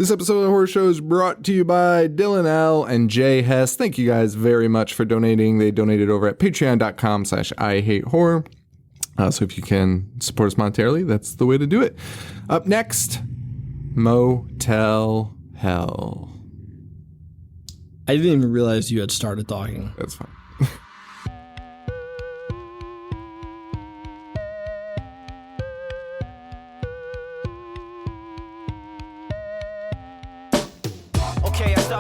This episode of the Horror Show is brought to you by Dylan L. and Jay Hess. Thank you guys very much for donating. They donated over at patreon.com/IHateHorror. So if you can support us monetarily, that's the way to do it. Up next, Motel Hell. I didn't even realize you had started talking. That's fine.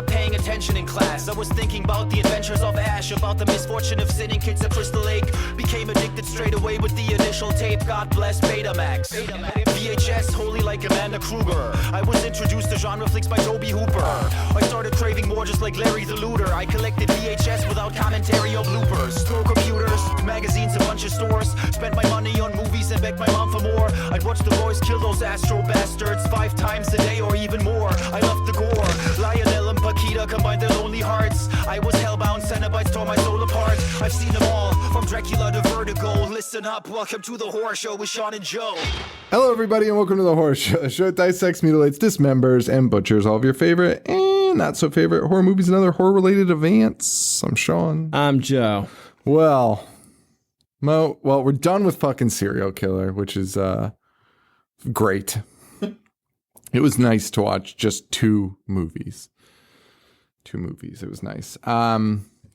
Paying attention in class. I was thinking about the adventures of Ash, about the misfortune of sitting kids at Crystal Lake. Became addicted straight away with the initial tape. God bless Betamax. VHS, holy like Amanda Kruger. I was introduced to genre flicks by Toby Hooper. I started craving more just like Larry the Looter. I collected VHS without commentary or bloopers. Store computers, magazines, a bunch of stores. Spent my money on movies and begged my mom for more. I'd watch the boys kill those Astro bastards 5 times a day or even more. I loved the gore. Lionel and Paquita combined their lonely hearts. I was hellbound, Cenobites tore my soul apart. I've seen them all, from Dracula to Vertigo. Listen up, welcome to the Horror Show with Sean and Joe. Hello, everybody, and welcome to the Horror Show. A show that dissects, mutilates, dismembers, and butchers all of your favorite and not so favorite horror movies and other horror-related events. I'm Sean. I'm Joe. Well, we're done with fucking Serial Killer, which is great. It was nice to watch just 2 movies. 2 movies. It was nice.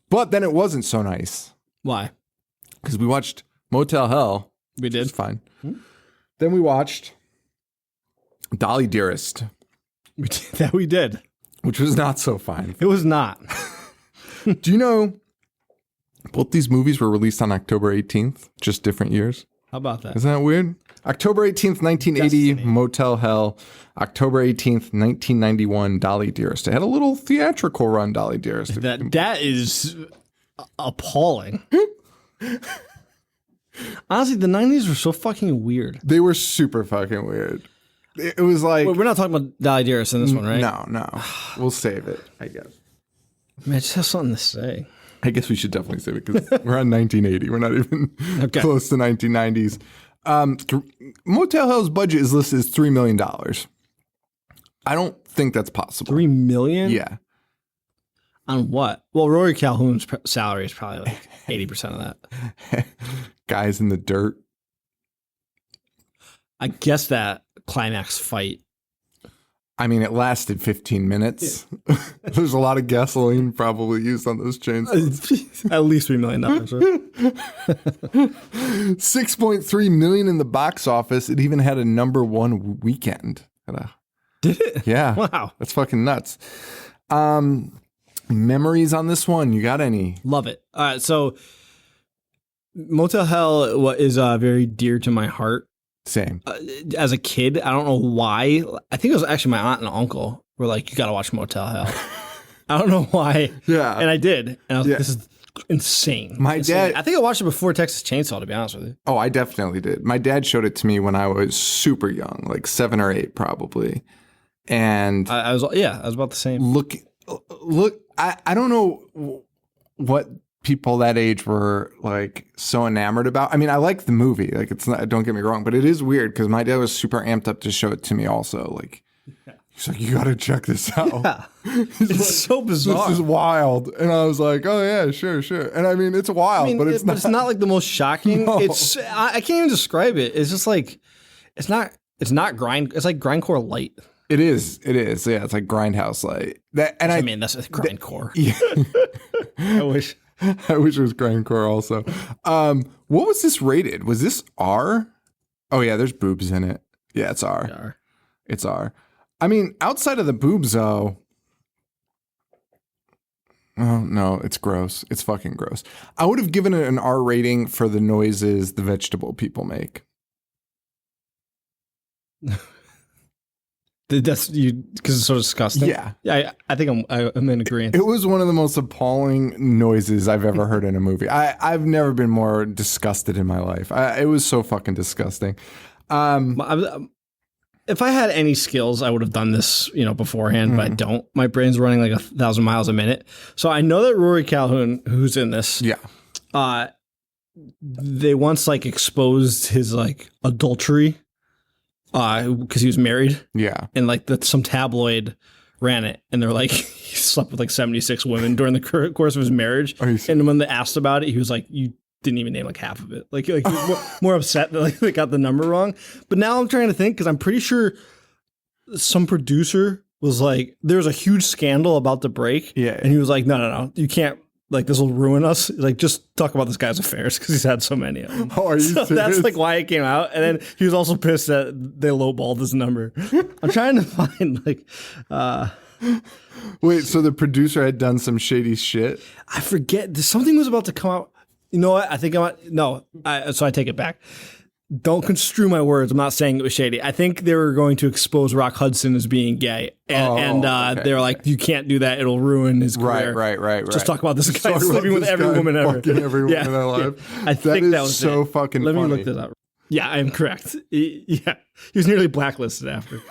But then it wasn't so nice. Why? Because we watched Motel Hell. We did. It's fine. Then we watched Dolly Dearest. We did. Which was not so fine. It was not. Do you know both these movies were released on October 18th? Just different years. How about that? Isn't that weird? October 18th, 1980, Destiny. Motel Hell. October 18th, 1991, Dolly Dearest. It had a little theatrical run, Dolly Dearest. That is appalling. Honestly, the 90s were so fucking weird. They were super fucking weird. It was like... Wait, we're not talking about Dolly Dearest in this one, right? No. We'll save it, I guess. Man, I just have something to say. I guess we should definitely save it because we're on 1980. We're not even close to 1990s. Motel Hell's budget is listed as $3 million. I don't think that's possible. $3 million? Yeah. On what? Well, Rory Calhoun's salary is probably like 80% of that. Guys in the dirt. I guess that climax fight. I mean, it lasted 15 minutes. Yeah. There's a lot of gasoline probably used on those chainsaws. At least $3 million, right? $6.3 million in the box office. It even had a #1 weekend. Did it? Yeah. Wow. That's fucking nuts. Memories on this one? You got any? Love it. All right. So Motel Hell is very dear to my heart. Same. As a kid, I don't know why. I think it was actually my aunt and uncle were like, you got to watch Motel Hell. I don't know why. Yeah. And I did. And I was like, this is insane. My dad. I think I watched it before Texas Chainsaw, to be honest with you. Oh, I definitely did. My dad showed it to me when I was super young, like 7 or 8 probably. And I was about the same. Look, I don't know what people that age were like so enamored about. I mean, I like the movie, like it's not, don't get me wrong, but it is weird because my dad was super amped up to show it to me also. Like he's like, you got to check this out. Yeah. It's like, so bizarre. This is wild. And I was like, oh yeah, sure. And I mean, it's wild, but it's not like the most shocking. No. I can't even describe it. It's just like, it's not grind. It's like grindcore light. It is. Yeah, it's like Grindhouse light. I mean, that's grindcore. Yeah. I wish it was grindcore also. What was this rated? Was this R? Oh yeah, there's boobs in it. Yeah, it's R. It's R. I mean, outside of the boobs though. Oh no, it's gross. It's fucking gross. I would have given it an R rating for the noises the vegetable people make. That's you because it's so disgusting. Yeah. I think I'm in agreement. It was one of the most appalling noises I've ever heard in a movie. I've never been more disgusted in my life. It was so fucking disgusting. If I had any skills, I would have done this, beforehand, but I don't. My brain's running like 1,000 miles a minute. So I know that Rory Calhoun, who's in this, they once exposed his adultery because he was married, Yeah. and like some tabloid ran it, and they're like he slept with like 76 women during the course of his marriage. And when they asked about it, he was like, "You didn't even name like half of it." Like he was more upset that like they got the number wrong. But now I'm trying to think because I'm pretty sure some producer was like, there was a huge scandal about the break. Yeah. And he was like, no, you can't, like, this will ruin us. Like, just talk about this guy's affairs because he's had so many of them. Oh, are you serious? That's like why it came out. And then he was also pissed that they lowballed his number. I'm trying to find like, Wait, so the producer had done some shady shit? I forget. Something was about to come out. You know what? I think so I take it back. Don't construe my words. I'm not saying it was shady. I think they were going to expose Rock Hudson as being gay. And they were like, you can't do that. It'll ruin his career. Right. Just talk about this guy sleeping with every woman ever. Fucking every woman alive. Yeah. I think that was so it. fucking Let funny. me look this up. Yeah, I am correct. He was nearly blacklisted after.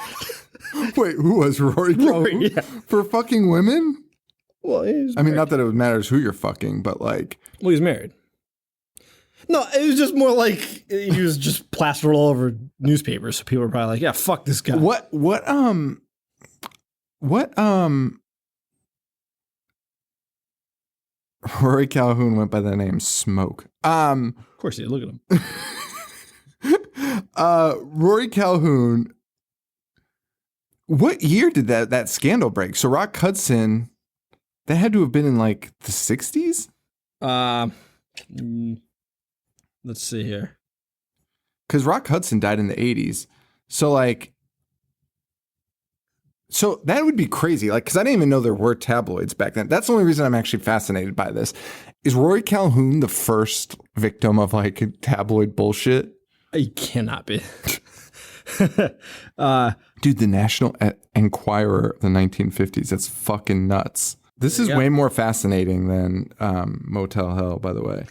Wait, who was Rory Calhoun? Yeah. For fucking women? Well, I mean, not that it matters who you're fucking, but like... Well, he's married. No, it was just more like he was just plastered all over newspapers. So people were probably like, yeah, fuck this guy. What Rory Calhoun went by the name Smoke. Of course he did. Look at him. Rory Calhoun, what year did that scandal break? So Rock Hudson, that had to have been in like the 60s? Let's see here. Because Rock Hudson died in the 80s. So that would be crazy. Like, because I didn't even know there were tabloids back then. That's the only reason I'm actually fascinated by this. Is Rory Calhoun the first victim of like tabloid bullshit? He cannot be. Dude, the National Enquirer of the 1950s. That's fucking nuts. This is way more fascinating than Motel Hell, by the way.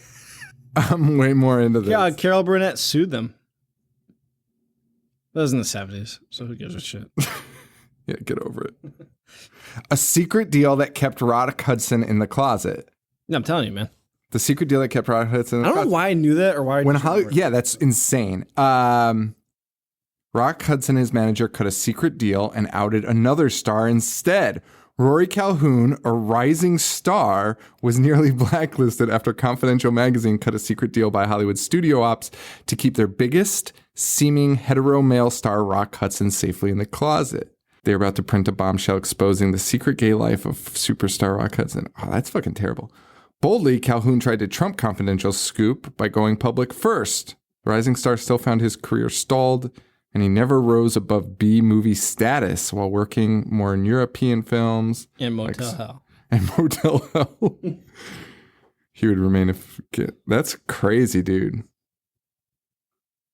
I'm way more into this. Yeah, Carol Burnett sued them. That was in the 70s, so who gives a shit? Yeah, get over it. A secret deal that kept Rock Hudson in the closet. No, I'm telling you, man. The secret deal that kept Rock Hudson in the closet. I don't know why I knew that or why I yeah, that's insane. Rock Hudson and his manager cut a secret deal and outed another star instead. Rory Calhoun, a rising star, was nearly blacklisted after Confidential magazine cut a secret deal by Hollywood studio ops to keep their biggest seeming hetero male star, Rock Hudson, safely in the closet. They were about to print a bombshell exposing the secret gay life of superstar Rock Hudson. Oh, that's fucking terrible. Boldly, Calhoun tried to trump Confidential's scoop by going public first. The rising star still found his career stalled, and he never rose above B-movie status while working more in European films. And Motel Hell. And Motel Hell. He would remain That's crazy, dude.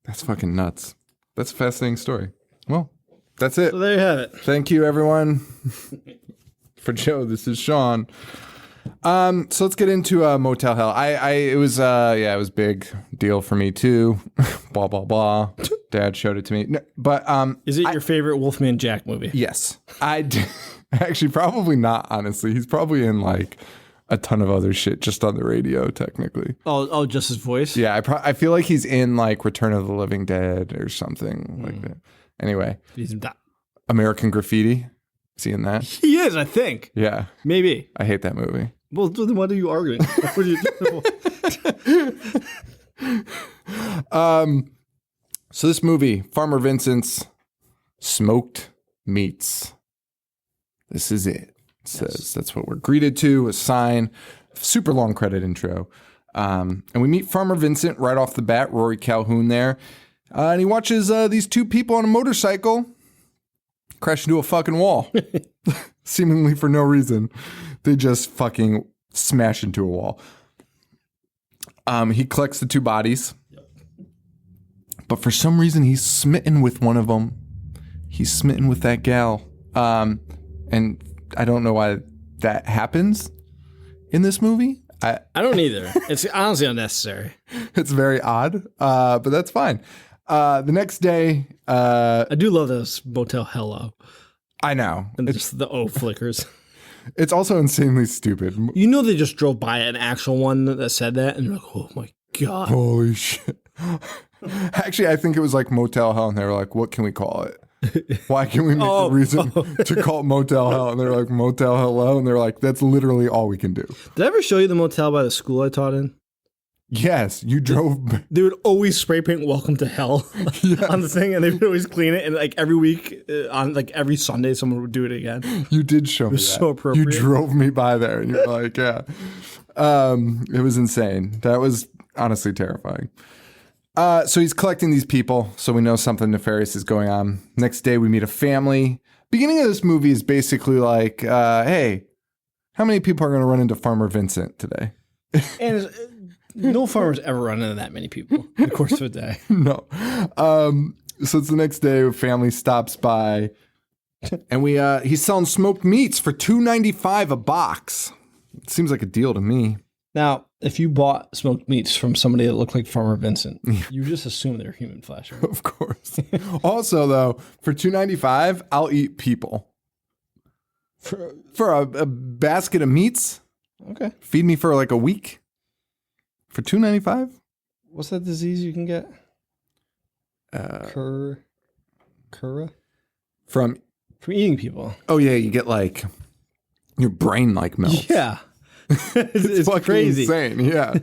That's fucking nuts. That's a fascinating story. Well, that's it. So there you have it. Thank you, everyone. For Joe, this is Sean. So let's get into Motel Hell. It was a big deal for me too. Blah blah blah. Dad showed it to me. No, but is it your favorite Wolfman Jack movie? Yes, actually probably not. Honestly, he's probably in like a ton of other shit just on the radio. Technically. Oh, just his voice. Yeah, I feel like he's in like Return of the Living Dead or something like that. Anyway, he's not. American Graffiti. Is he in that? He is, I think. Yeah, maybe. I hate that movie. Well, then what are you arguing? What are you doing? So this movie, Farmer Vincent's Smoked Meats. This is it. It says that's what we're greeted to, a sign, super long credit intro. And we meet Farmer Vincent right off the bat, Rory Calhoun there. And he watches these two people on a motorcycle crash into a fucking wall, seemingly for no reason. They just fucking smash into a wall. He collects the two bodies. But for some reason, he's smitten with one of them. He's smitten with that gal. And I don't know why that happens in this movie. I don't either. It's honestly unnecessary. It's very odd, but that's fine. The next day... I do love this Motel Hello. I know. And just the O flickers. It's also insanely stupid. You know they just drove by an actual one that said that, and you're like, oh my God. Holy shit. Actually, I think it was like Motel Hell, and they were like, "What can we call it? Why can we make a reason to call it Motel Hell?" And they're like, "Motel Hello," and they're like, "That's literally all we can do." Did I ever show you the motel by the school I taught in? Yes, you drove. They would always spray paint "Welcome to Hell" on the thing, and they would always clean it. And like every week, on like every Sunday, someone would do it again. You did show me that. So appropriate. You drove me by there, and you're like, "Yeah." It was insane. That was honestly terrifying. So he's collecting these people, so we know something nefarious is going on. Next day, we meet a family. Beginning of this movie is basically like, hey, how many people are going to run into Farmer Vincent today? And no farmers ever run into that many people in the course of a day. No. So it's the next day, a family stops by, and he's selling smoked meats for $2.95 a box. It seems like a deal to me. Now, if you bought smoked meats from somebody that looked like Farmer Vincent, you just assume they're human flesh. Right? Of course. Also, though, for $2.95, I'll eat people. For a basket of meats? Okay. Feed me for like a week? For $2.95? What's that disease you can get? Cura? From eating people. Oh, yeah, you get like, your brain like melts. Yeah. it's fucking crazy. Insane. Yeah.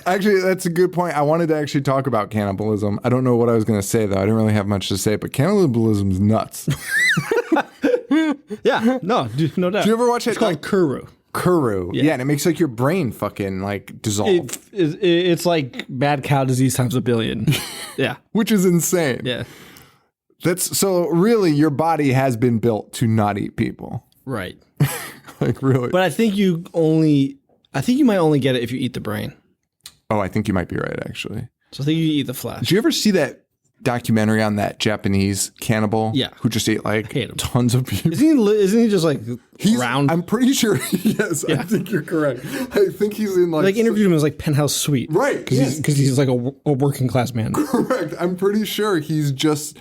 Actually, that's a good point. I wanted to actually talk about cannibalism. I don't know what I was going to say, though. I didn't really have much to say, but cannibalism's nuts. Yeah. No doubt. Do you ever watch it? It's called Kuru. Kuru. Yeah, and it makes like your brain fucking like dissolve. It's like bad cow disease times a billion. Yeah. Which is insane. Yeah. That's so really your body has been built to not eat people. Right. Like really. But I think you might only get it if you eat the brain. Oh, I think you might be right, actually. So I think you eat the flesh. Did you ever see that documentary on that Japanese cannibal? Yeah. Who just ate like hate him. tons of people? Isn't he just like round? I'm pretty sure. Yes, I think you're correct. I think he's in like interviewed him as like Penthouse Suite. Right. Because he's like a working class man. Correct. I'm pretty sure he's just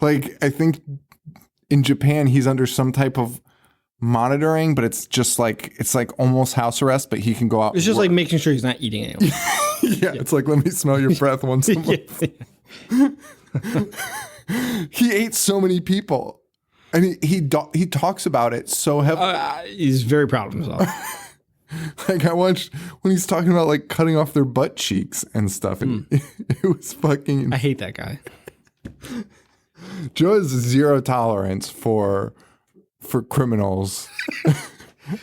like, I think in Japan he's under some type of monitoring, but it's just like, it's like almost house arrest, but he can go out. It's just like making sure he's not eating anyone. Yeah, it's like, let me smell your breath once a month. He ate so many people, and he talks about it so heavily. He's very proud of himself. Like I watched when he's talking about like cutting off their butt cheeks and stuff, and it was fucking. I hate that guy. Joe has zero tolerance for criminals.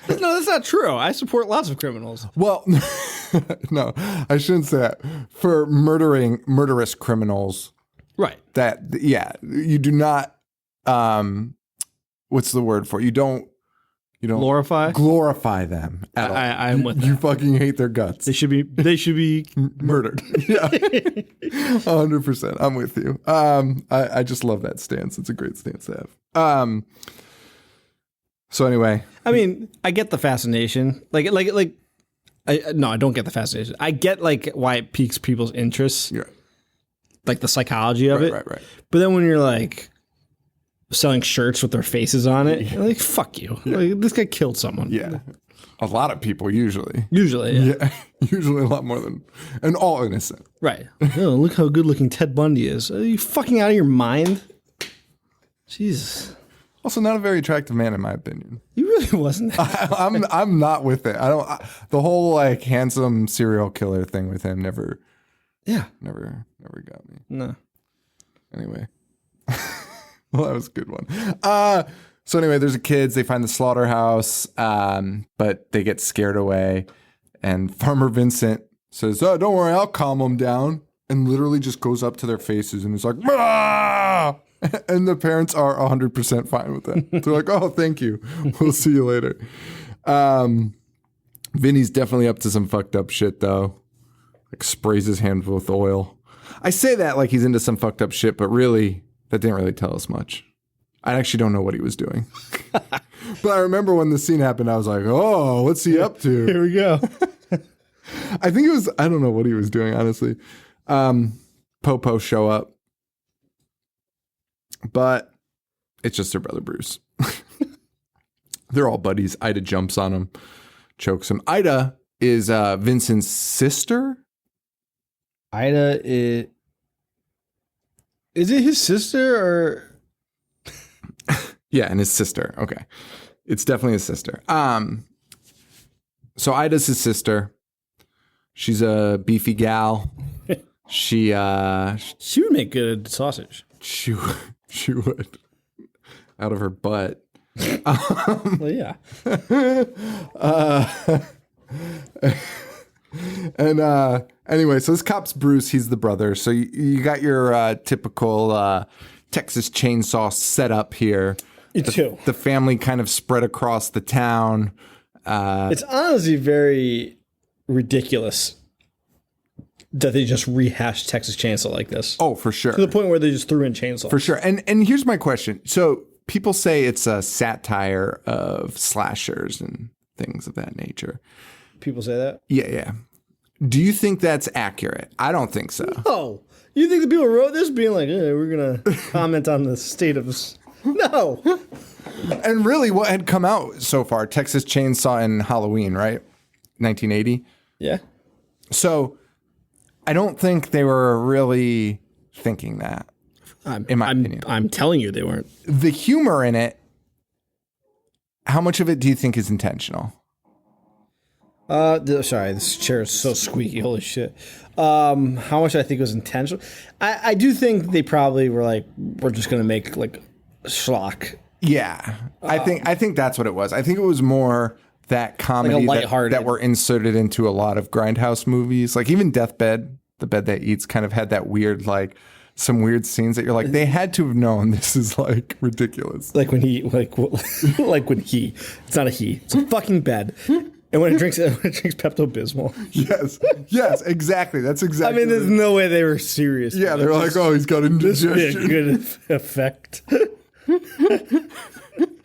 No, that's not true. I support lots of criminals. Well, no, I shouldn't say that. For murderous criminals. Right. That, yeah, you do not, what's the word for it? You don't glorify them at all. I'm with that. You fucking hate their guts. They should be murdered. Yeah. 100%. I'm with you. I just love that stance. It's a great stance to have. So anyway, I mean, I get the fascination. I don't get the fascination. I get like why it piques people's interests. Yeah. Like the psychology of it. Right. But then when you're like selling shirts with their faces on it, you're like, fuck you. Yeah. Like, this guy killed someone. Yeah. A lot of people usually. Usually, yeah. Usually a lot more than, and all innocent. Right. Oh, look how good looking Ted Bundy is. Are you fucking out of your mind? Jesus. Also, not a very attractive man, in my opinion. He really wasn't. I'm not with it. The whole like handsome serial killer thing with him never got me. No. Anyway, well, that was a good one. So anyway, there's the kids. They find the slaughterhouse, but they get scared away. And Farmer Vincent says, "Oh, don't worry, I'll calm them down." And literally just goes up to their faces and is like, "Ah!" And the parents are 100% fine with that. They're like, "Oh, thank you. We'll see you later." Vinny's definitely up to some fucked up shit, though. Like sprays his hand with oil. I say that like he's into some fucked up shit, but really, that didn't really tell us much. I actually don't know what he was doing. But I remember when the scene happened, I was like, "Oh, what's he up to?" Here we go. I think it was, I don't know what he was doing, honestly. Popo show up. But it's just their brother Bruce. They're all buddies. Ida jumps on him, chokes him. Ida is Vincent's sister. Ida is... Is it his sister or? Yeah, and his sister. Okay. It's definitely his sister. So Ida's his sister. She's a beefy gal. She would make good sausage. She would. Out of her butt. Well, yeah. And anyway, so this cop's Bruce. He's the brother. So you got your typical Texas Chainsaw setup here. You too. The family kind of spread across the town. It's honestly very ridiculous that they just rehashed Texas Chainsaw like this. Oh, for sure. To the point where they just threw in chainsaws. For sure. And here's my question. So people say it's a satire of slashers and things of that nature. People say that? Yeah. Do you think that's accurate? I don't think so. No. You think the people who wrote this being like, we're going to comment on the state of this? No. And really what had come out so far, Texas Chainsaw and Halloween, right? 1980? Yeah. So I don't think they were really thinking that, in my opinion. I'm telling you they weren't. The humor in it, how much of it do you think is intentional? Sorry, this chair is so squeaky. Holy shit. How much I think was intentional? I do think they probably were like, we're just going to make like schlock. Yeah. I think that's what it was. I think it was more that comedy like that were inserted into a lot of Grindhouse movies. Like even Deathbed, The Bed That Eats, kind of had that weird, like some weird scenes that you're like, they had to have known this is like ridiculous. Like when he, like when he, it's not a he, it's a fucking bed. And when it drinks Pepto-Bismol. Yes, exactly. That's exactly. I mean, there's no way they were serious. Yeah, they're like, oh, he's got indigestion. This would be a good effect.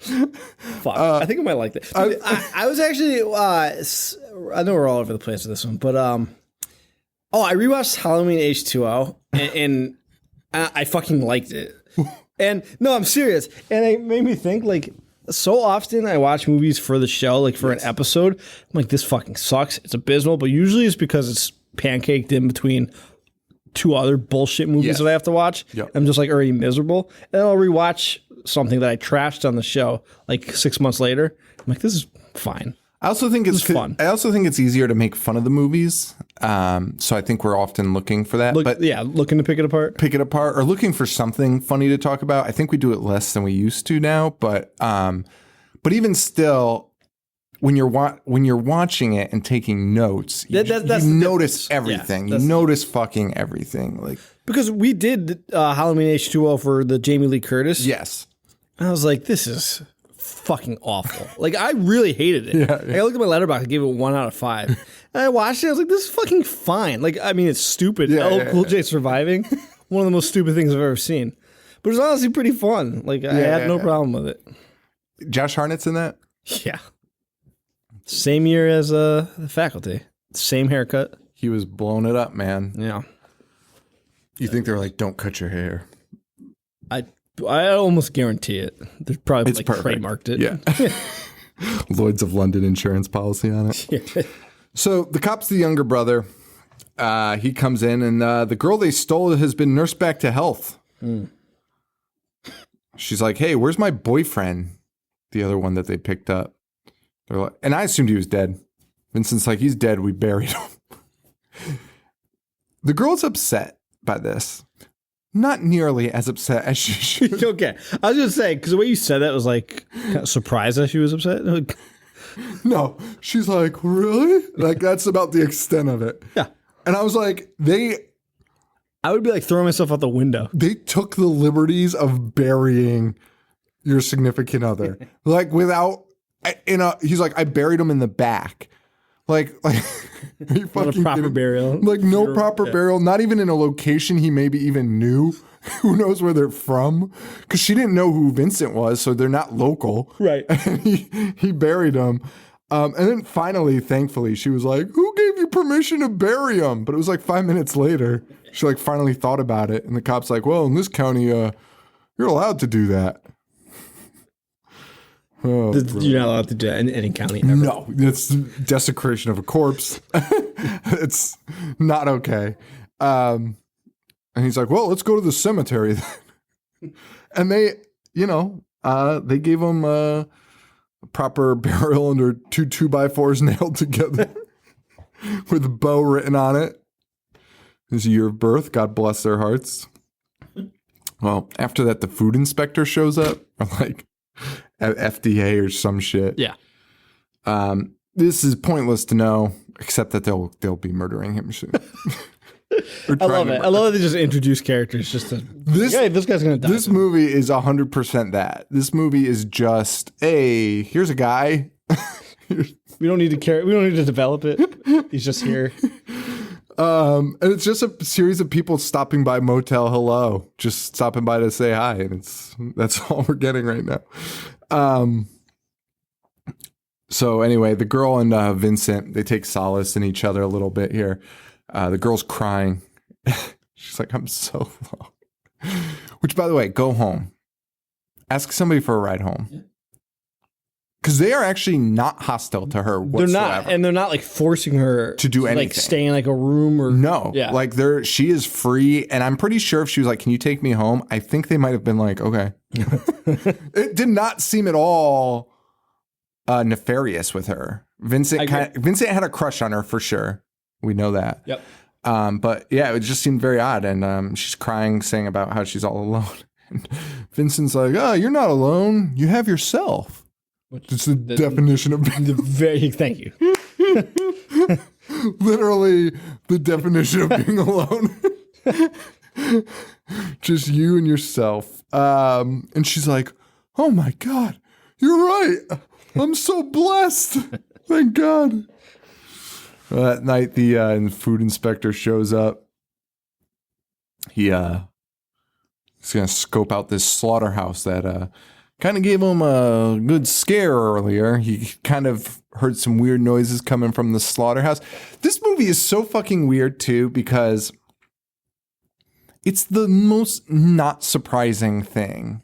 Fuck. I think I might like that. Dude, I was actually, I know we're all over the place with this one, but I rewatched Halloween H2O and I fucking liked it. And no, I'm serious. And it made me think like, so often I watch movies for the show, like for an episode. I'm like, this fucking sucks. It's abysmal, but usually it's because it's pancaked in between two other bullshit movies that I have to watch. Yep. I'm just like already miserable. And I'll rewatch something that I trashed on the show like 6 months later. I'm like, this is fine. I also think it's fun. I also think it's easier to make fun of the movies. So I think we're often looking for that. Looking to pick it apart, or looking for something funny to talk about. I think we do it less than we used to now, but even still, when you're watching it and taking notes, you notice everything. You notice fucking everything, like because we did Halloween H2O for the Jamie Lee Curtis. Yes, and I was like, this is fucking awful. Like I really hated it. Yeah. I looked at my letterbox, I gave it 1 out of 5. And I watched it, I was like, this is fucking fine. Like, I mean, it's stupid. Cool J surviving. One of the most stupid things I've ever seen. But it was honestly pretty fun. Like I had no problem with it. Josh Hartnett's in that? Yeah. Same year as the Faculty. Same haircut. He was blowing it up, man. Yeah. You think they're like, don't cut your hair? I almost guarantee it. They're probably it's like perfect. trademarked it. Yeah. Lloyd's of London insurance policy on it. Yeah. So the cop's the younger brother. He comes in and the girl they stole has been nursed back to health. She's like, hey, where's my boyfriend? The other one that they picked up. They're like, and I assumed he was dead. Vincent's like, he's dead. We buried him. The girl's upset by this. Not nearly as upset as she should. Okay. I was going to say, because the way you said that was like kind of surprised that she was upset. No. She's like, really? Like, that's about the extent of it. Yeah. And I was like, I would be like throwing myself out the window. They took the liberties of burying your significant other. Like, without, he's like, I buried him in the back. Like, are you fucking not a proper kidding? burial. Like, no proper burial. Not even in a location he maybe even knew. Who knows where they're from? Because she didn't know who Vincent was, so they're not local. Right. And he buried him. And then finally, thankfully, she was like, who gave you permission to bury him? But it was like 5 minutes later. She like finally thought about it. And the cop's like, well, in this county, you're allowed to do that. Oh, you're not allowed to do that in any county ever. No, it's desecration of a corpse. It's not okay. And he's like, well, let's go to the cemetery then. And they, they gave him a proper burial under 2 2x4s nailed together with a bow written on it. His year of birth. God bless their hearts. Well, after that, the food inspector shows up, or like at FDA or some shit. Yeah. This is pointless to know, except that they'll be murdering him soon. I love it. I love that they just introduce characters just to this guy's gonna die. This movie is 100% that. This movie is just, hey, here's a guy. We don't need to care. We don't need to develop it. He's just here. And it's just a series of people stopping by Motel Hello, just stopping by to say hi, and that's all we're getting right now. So anyway, the girl and Vincent, they take solace in each other a little bit here. The girl's crying. She's like, I'm so low. Which, by the way, go home. Ask somebody for a ride home. Because they are actually not hostile to her whatsoever. They're not, and they're not like forcing her to do anything. Like stay in like a room or no. Yeah. Like she is free, and I'm pretty sure if she was like, "Can you take me home?" I think they might have been like, "Okay." It did not seem at all nefarious with her. Vincent had a crush on her for sure. We know that. Yep. But yeah, it just seemed very odd, and she's crying, saying about how she's all alone. And Vincent's like, "Oh, you're not alone. You have yourself." It's the definition of being thank you. Literally the definition of being alone. Just you and yourself. And she's like, oh my God, you're right. I'm so blessed. Thank God. That night, the food inspector shows up. He's going to scope out this slaughterhouse that kind of gave him a good scare earlier. He kind of heard some weird noises coming from the slaughterhouse. This movie is so fucking weird, too, because it's the most not surprising thing.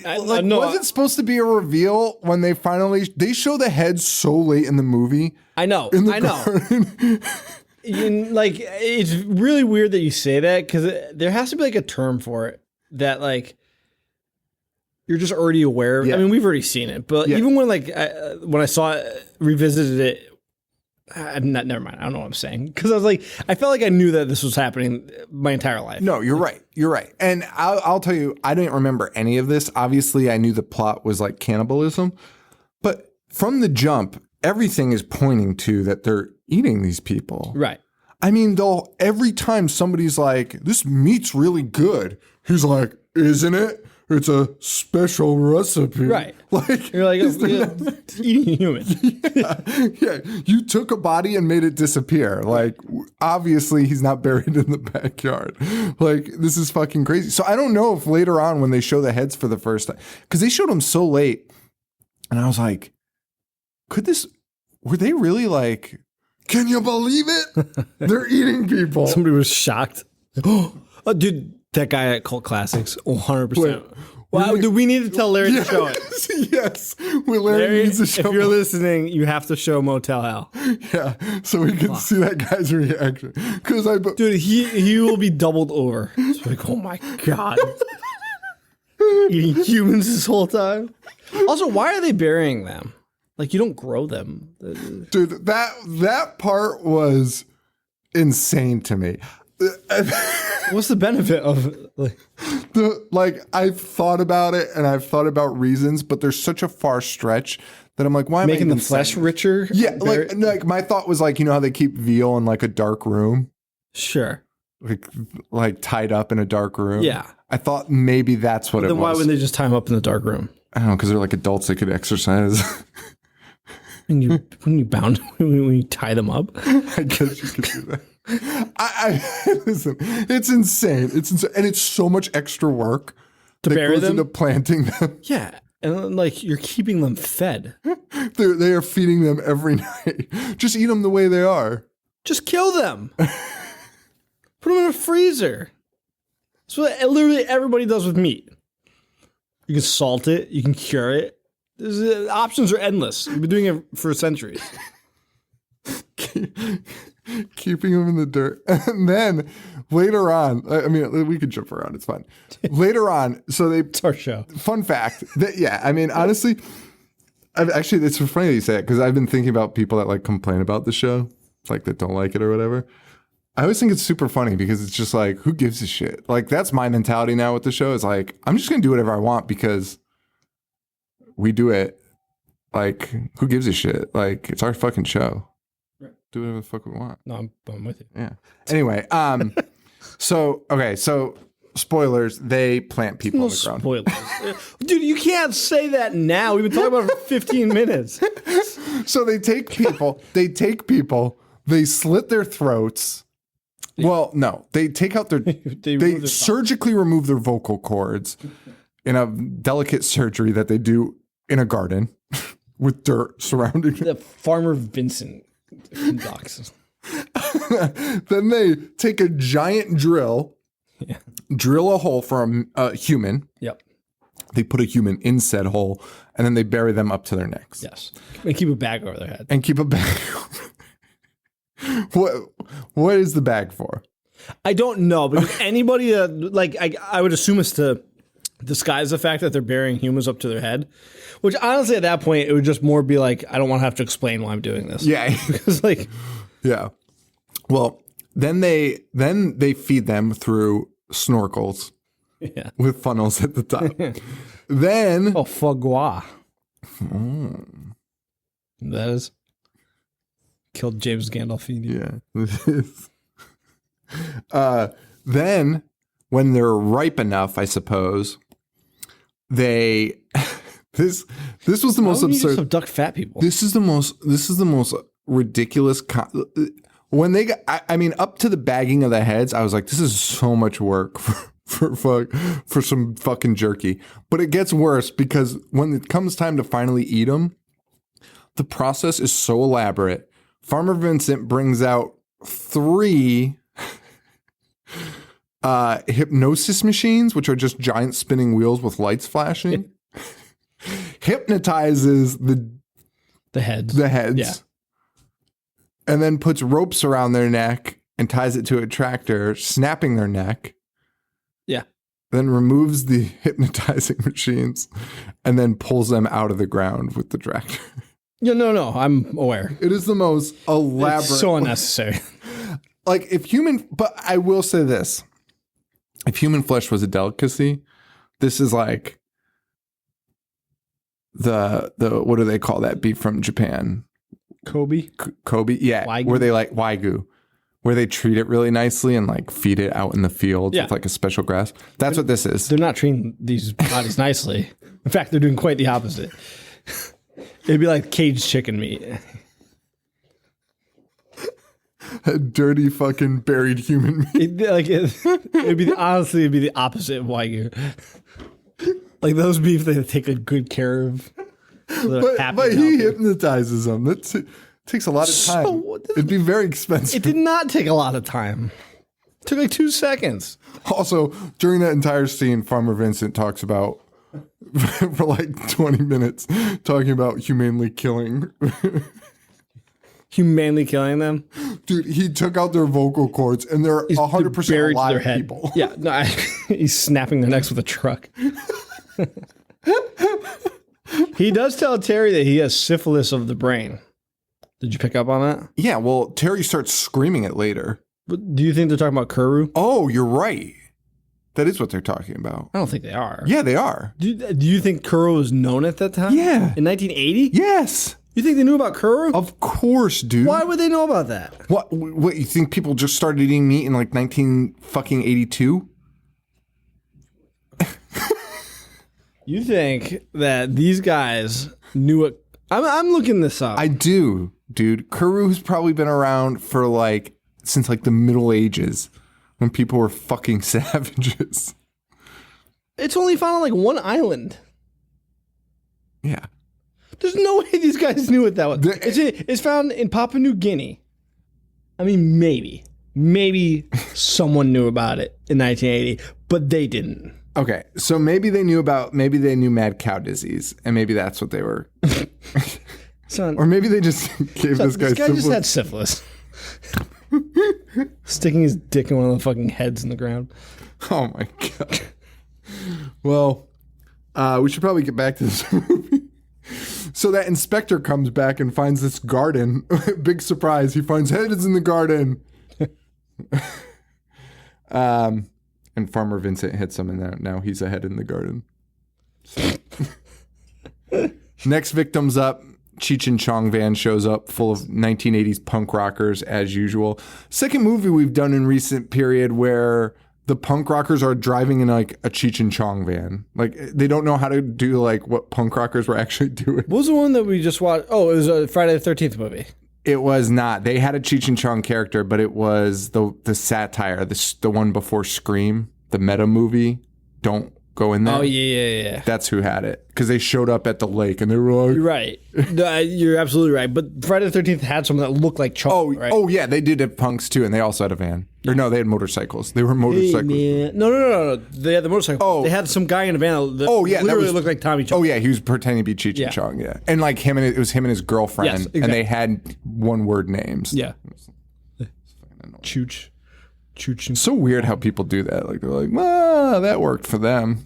Was it supposed to be a reveal when they show the head so late in the movie? I know. Like, it's really weird that you say that, because there has to be like a term for it that like you're just already aware of. Yeah. I mean, we've already seen it, but even when when I saw it, revisited it, never mind. I don't know what I'm saying, because I was like, I felt like I knew that this was happening my entire life. No, you're right. You're right. And I'll tell you, I didn't remember any of this. Obviously, I knew the plot was like cannibalism, but from the jump, everything is pointing to that they're eating these people. Right. I mean, every time somebody's like, this meat's really good, he's like, isn't it? It's a special recipe. Right. Like, you're like, eating human. Yeah. You took a body and made it disappear. Like, obviously he's not buried in the backyard. Like, this is fucking crazy. So I don't know if later on when they show the heads for the first time, because they showed them so late, and I was like, were they really like, can you believe it? They're eating people. Somebody was shocked. Oh, dude. That guy at Cult Classics, 100%. Wow, do we need to tell Larry to show it? Yes. Larry needs to show it. If you're listening, you have to show Motel Hell. Yeah, so we can see that guy's reaction. Dude, he will be doubled over. It's like, oh my God. Eating humans this whole time. Also, why are they burying them? Like, you don't grow them. Dude, that part was insane to me. What's the benefit of I've thought about it, and I've thought about reasons, but there's such a far stretch that I'm like, why am making I the flesh richer? Yeah, like my thought was like, you know how they keep veal in like a dark room? Sure. Like tied up in a dark room? Yeah. I thought maybe that's what it was. Then why wouldn't they just tie them up in the dark room? I don't know, because they're like adults, they could exercise. When you tie them up? I guess you could do that. Listen, it's insane. It's insane. And it's so much extra work to bury them, into planting them. Yeah. And like, you're keeping them fed. They are feeding them every night. Just eat them the way they are. Just kill them. Put them in a freezer. That's what literally everybody does with meat. You can salt it. You can cure it. Options are endless. You've been doing it for centuries. keeping him in the dirt. And then later on, I mean, we could jump around. It's fine. Later on, so they... It's our show. Fun fact. I mean, honestly, actually, it's funny that you say it because I've been thinking about people that like complain about the show, like that don't like it or whatever. I always think it's super funny because it's just like, who gives a shit? Like, that's my mentality now with the show is like, I'm just going to do whatever I want because we do it. Like, who gives a shit? Like, it's our fucking show. Right. Do whatever the fuck we want. No, I'm with you. Yeah. Anyway, so spoilers, they plant people on the ground. Spoilers. Dude, you can't say that now. We've been talking about it for 15 minutes. So they take people, they slit their throats. Well, no, they take out their, they surgically remove their vocal cords in a delicate surgery that they do in a garden with dirt surrounding it. The Farmer Vincent conducts. Then they take a giant drill, drill a hole for a human. Yep. They put a human in said hole, and then they bury them up to their necks. Yes. And keep a bag over their head. And keep a bag. What is the bag for? I don't know, because anybody I would assume it's to disguise the fact that they're burying humans up to their head, which honestly at that point it would just more be like, I don't want to have to explain why I'm doing this. Yeah. Because yeah. Well, then they feed them through snorkels with funnels at the top. Then foie gras. That is killed James Gandolfini. Yeah. Then when they're ripe enough, I suppose, they this was the most absurd. Just abduct fat people. This is the most ridiculous. When they got, I mean, up to the bagging of the heads, I was like, this is so much work for some fucking jerky. But it gets worse because when it comes time to finally eat them, the process is so elaborate. Farmer Vincent brings out 3 hypnosis machines, which are just giant spinning wheels with lights flashing. Hypnotizes the heads. Yeah. And then puts ropes around their neck and ties it to a tractor, snapping their neck. Yeah. Then removes the hypnotizing machines and then pulls them out of the ground with the tractor. Yeah, no, I'm aware. It is the most elaborate. It's so unnecessary. But I will say this. If human flesh was a delicacy, this is like the what do they call that beef from Japan? Kobe? Kobe, yeah. Wagyu? Where they like Wagyu, where they treat it really nicely and like feed it out in the field with like a special grass. That's what this is. They're not treating these bodies nicely. In fact, they're doing quite the opposite. It'd be like caged chicken meat. A dirty fucking buried human meat. It'd be the opposite of Wagyu. Like those beef, they take a good care of. So but he hypnotizes them. That takes a lot of time. It'd be very expensive. It did not take a lot of time. It took like 2 seconds. Also, during that entire scene, Farmer Vincent talks about for like 20 minutes talking about humanely killing. Humanely killing them? Dude, he took out their vocal cords and they're 100% alive people. Yeah, no, he's snapping their necks with a truck. He does tell Terry that he has syphilis of the brain. Did you pick up on that? Yeah, well, Terry starts screaming it later. But do you think they're talking about Kuru? Oh, you're right. That is what they're talking about. I don't think they are. Yeah, they are. Do you think Kuru was known at that time? Yeah. In 1980? Yes. You think they knew about Kuru? Of course, dude. Why would they know about that? What you think people just started eating meat in like 1982? You think that these guys knew it? I'm looking this up. I do, dude. Kuru's probably been around for like since like the Middle Ages when people were fucking savages. It's only found on like one island. Yeah. There's no way these guys knew it that way. It's found in Papua New Guinea. I mean, maybe someone knew about it in 1980, but they didn't. Okay, so maybe they knew mad cow disease, and maybe that's what they were. Son, Or maybe they just gave this guy just had syphilis. Sticking his dick in one of the fucking heads in the ground. Oh my God. Well, we should probably get back to this movie. So that inspector comes back and finds this garden. Big surprise. He finds heads in the garden. And Farmer Vincent hits him, and now he's a head in the garden. So. Next victim's up. Cheech and Chong van shows up full of 1980s punk rockers as usual. Second movie we've done in recent period where the punk rockers are driving in like a Cheech and Chong van. Like they don't know how to do like what punk rockers were actually doing. What was the one that we just watched? Oh, it was a Friday the 13th movie. It was not. They had a Cheech and Chong character, but it was the satire, the one before Scream, the meta movie. Don't go in there. Oh, yeah. That's who had it. Because they showed up at the lake and they were like... You're right. No, you're absolutely right. But Friday the 13th had someone that looked like Chong, right? Oh, yeah. They did have punks too, and they also had a van. Or no, they had motorcycles. They were motorcycles. Hey, no. They had the motorcycle. Oh. They had some guy in a van that literally looked like Tommy Chong. Oh, yeah. He was pretending to be Cheech and Chong, yeah. And like it was him and his girlfriend. Yes, exactly. And they had one-word names. Yeah. Chooch. It's so weird how people do that. Like they're like, well, that worked for them.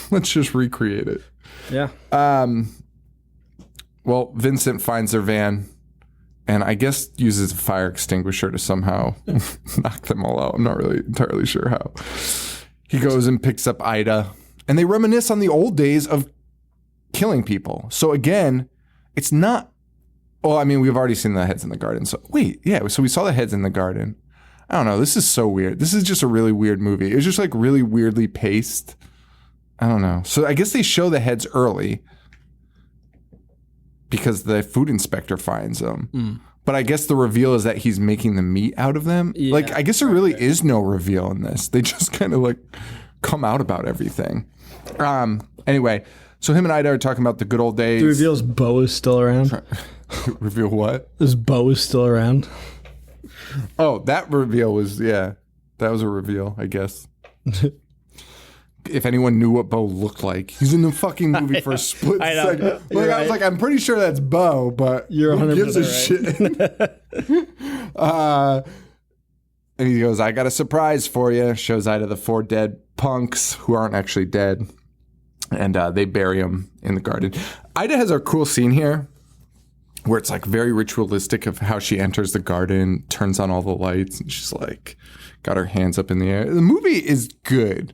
Let's just recreate it. Yeah. Well, Vincent finds their van and I guess uses a fire extinguisher to somehow knock them all out. I'm not really entirely sure how. He goes and picks up Ida and they reminisce on the old days of killing people. So again, it's not, well, I mean, we've already seen the heads in the garden. So wait, yeah. So we saw the heads in the garden. I don't know. This is so weird. This is just a really weird movie. It was just like really weirdly paced. I don't know. So I guess they show the heads early because the food inspector finds them. Mm. But I guess the reveal is that he's making the meat out of them. Yeah, like, I guess there really is no reveal in this. They just kind of like come out about everything. Anyway, so him and Ida are talking about the good old days. The reveal is Bo is still around. Reveal what? Is Bo is still around? Oh, that reveal was, yeah. That was a reveal, I guess. If anyone knew what Bo looked like. He's in the fucking movie for a split second. Like, right. I was like, I'm pretty sure that's Bo, but you're 100% who gives a right. shit? And he goes, I got a surprise for you. Shows Ida the 4 dead punks who aren't actually dead. And they bury him in the garden. Ida has a cool scene here where it's like very ritualistic of how she enters the garden, turns on all the lights, and she's like got her hands up in the air. The movie is good.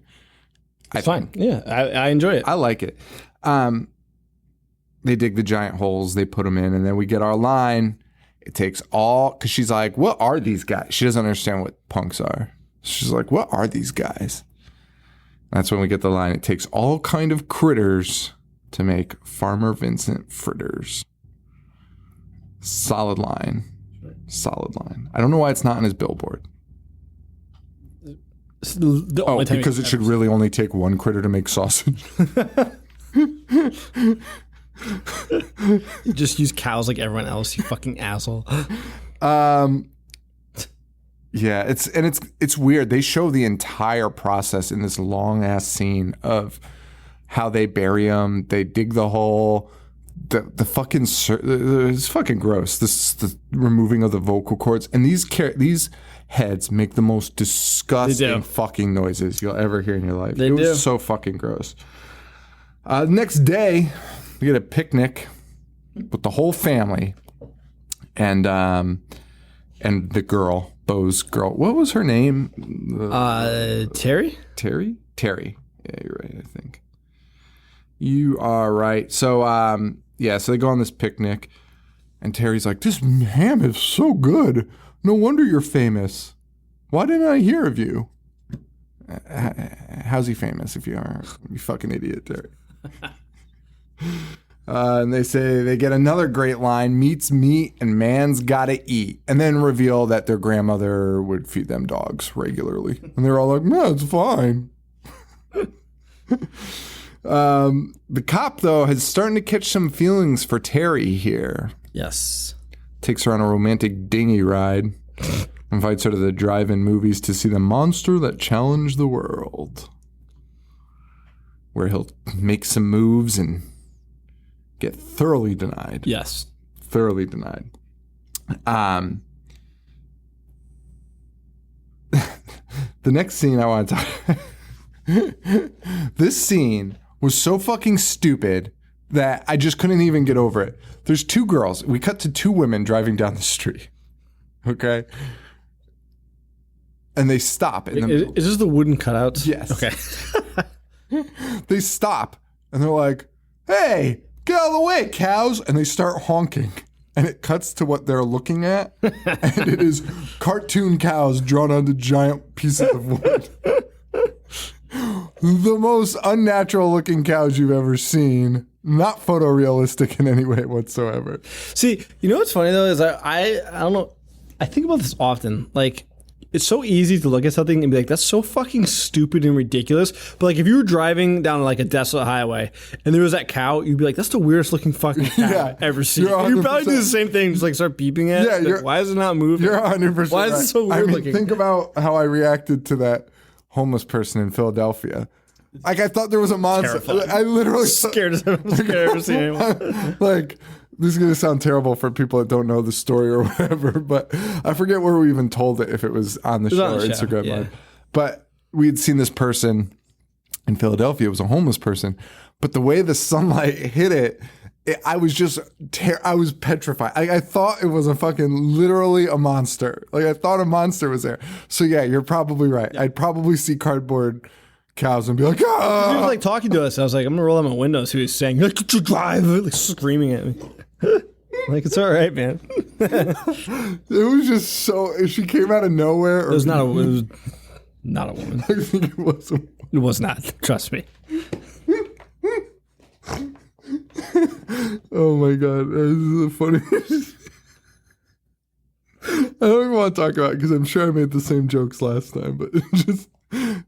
It's fine. Yeah, I enjoy it. I like it. They dig the giant holes, they put them in, and then we get our line. It takes all, because she's like, what are these guys? She doesn't understand what punks are. She's like, what are these guys? That's when we get the line. It takes all kind of critters to make Farmer Vincent fritters. Solid line. Solid line. I don't know why it's not on his billboard. Because it should really only take one critter to make sausage. Just use cows like everyone else, you fucking asshole. Yeah, it's weird. They show the entire process in this long ass scene of how they bury them. They dig the hole. The fucking it's fucking gross. The removing of the vocal cords, and these heads make the most disgusting fucking noises you'll ever hear in your life. It was so fucking gross. Next day, we get a picnic with the whole family, and the girl, Bo's girl. What was her name? Terry. Terry. Yeah, you're right. I think you are right. So so they go on this picnic, and Terry's like, "This ham is so good. No wonder you're famous. Why didn't I hear of you?" How's he famous if you are? You fucking idiot, Terry. And they say they get another great line, meat's meat and man's gotta eat. And then reveal that their grandmother would feed them dogs regularly. And they're all like, no, it's fine. The cop, though, is starting to catch some feelings for Terry here. Yes. Takes her on a romantic dinghy ride. Invites her to the drive-in movies to see the monster that challenged the world. Where he'll make some moves and get thoroughly denied. Yes. thoroughly denied. The next scene I want to talk. This scene was so fucking stupid that I just couldn't even get over it. There's two girls. We cut to two women driving down the street. Okay. And they stop. Is this the wooden cutouts? Yes. Okay. They stop and they're like, hey, get out of the way, cows. And they start honking. And it cuts to what they're looking at. And it is cartoon cows drawn onto giant pieces of wood. The most unnatural looking cows you've ever seen. Not photorealistic in any way whatsoever. See, you know what's funny though is I don't know. I think about this often. Like, it's so easy to look at something and be like, that's so fucking stupid and ridiculous. But like, if you were driving down like a desolate highway and there was that cow, you'd be like, that's the weirdest looking fucking cow I've ever seen. You'd probably do the same thing, just like start beeping at it. Like, why is it not moving? You're 100% Why is it so weird looking? Think about how I reacted to that homeless person in Philadelphia. Like, I thought there was a monster. Terrifying. I literally scared as I'm scared I've ever seen anyone. Like, this is going to sound terrible for people that don't know the story or whatever, but I forget where we even told it, if it was on the show or Instagram. Yeah. But we'd seen this person in Philadelphia. It was a homeless person. But the way the sunlight hit it, I was just, I was petrified. I thought it was a fucking, literally a monster. Like, I thought a monster was there. So yeah, you're probably right. Yeah. I'd probably see cardboard cows and be like, ah! He was like talking to us. I was like, I'm gonna roll out my window. So he was saying, like, drive, like screaming at me. Like, it's all right, man. It was just so. She came out of nowhere. It was not a woman. I think it was. It was not. Trust me. Oh my god, this is the funniest. I don't even want to talk about it because I'm sure I made the same jokes last time, but just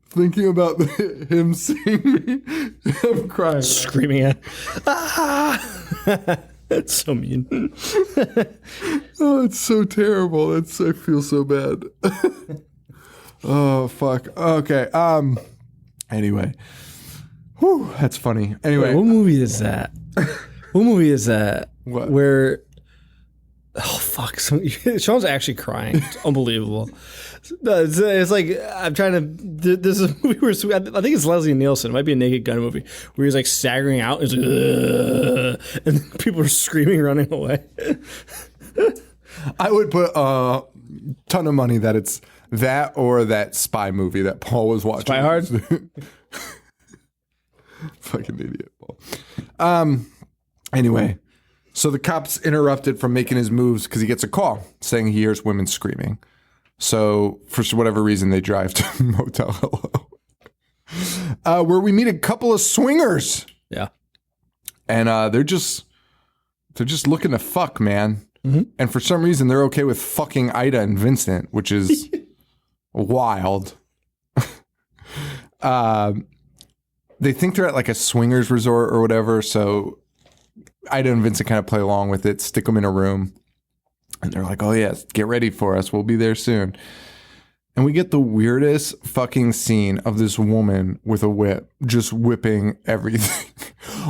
thinking about him seeing me, I'm crying. Screaming at. That's so mean. Oh, it's so terrible. I feel so bad. Oh fuck. Okay. Anyway. Whew, that's funny. Anyway. Wait, what movie is that? What movie is that? What? Where? Oh fuck! Sean's actually crying. It's unbelievable. No, it's like I'm trying to. There's a movie where I think it's Leslie Nielsen. It might be a Naked Gun movie where he's like staggering out. And, and people are screaming, running away. I would put a ton of money that it's that or that spy movie that Paul was watching. Spy Hard. Fucking idiot, Paul. Anyway, so the cops interrupted from making his moves because he gets a call saying he hears women screaming. So for whatever reason, they drive to Motel Hell, where we meet a couple of swingers. Yeah, and they're just looking to fuck, man. Mm-hmm. And for some reason, they're okay with fucking Ida and Vincent, which is wild. They think they're at like a swingers resort or whatever. So Ida and Vincent kind of play along with it, stick them in a room. And they're like, oh, yeah, get ready for us. We'll be there soon. And we get the weirdest fucking scene of this woman with a whip just whipping everything.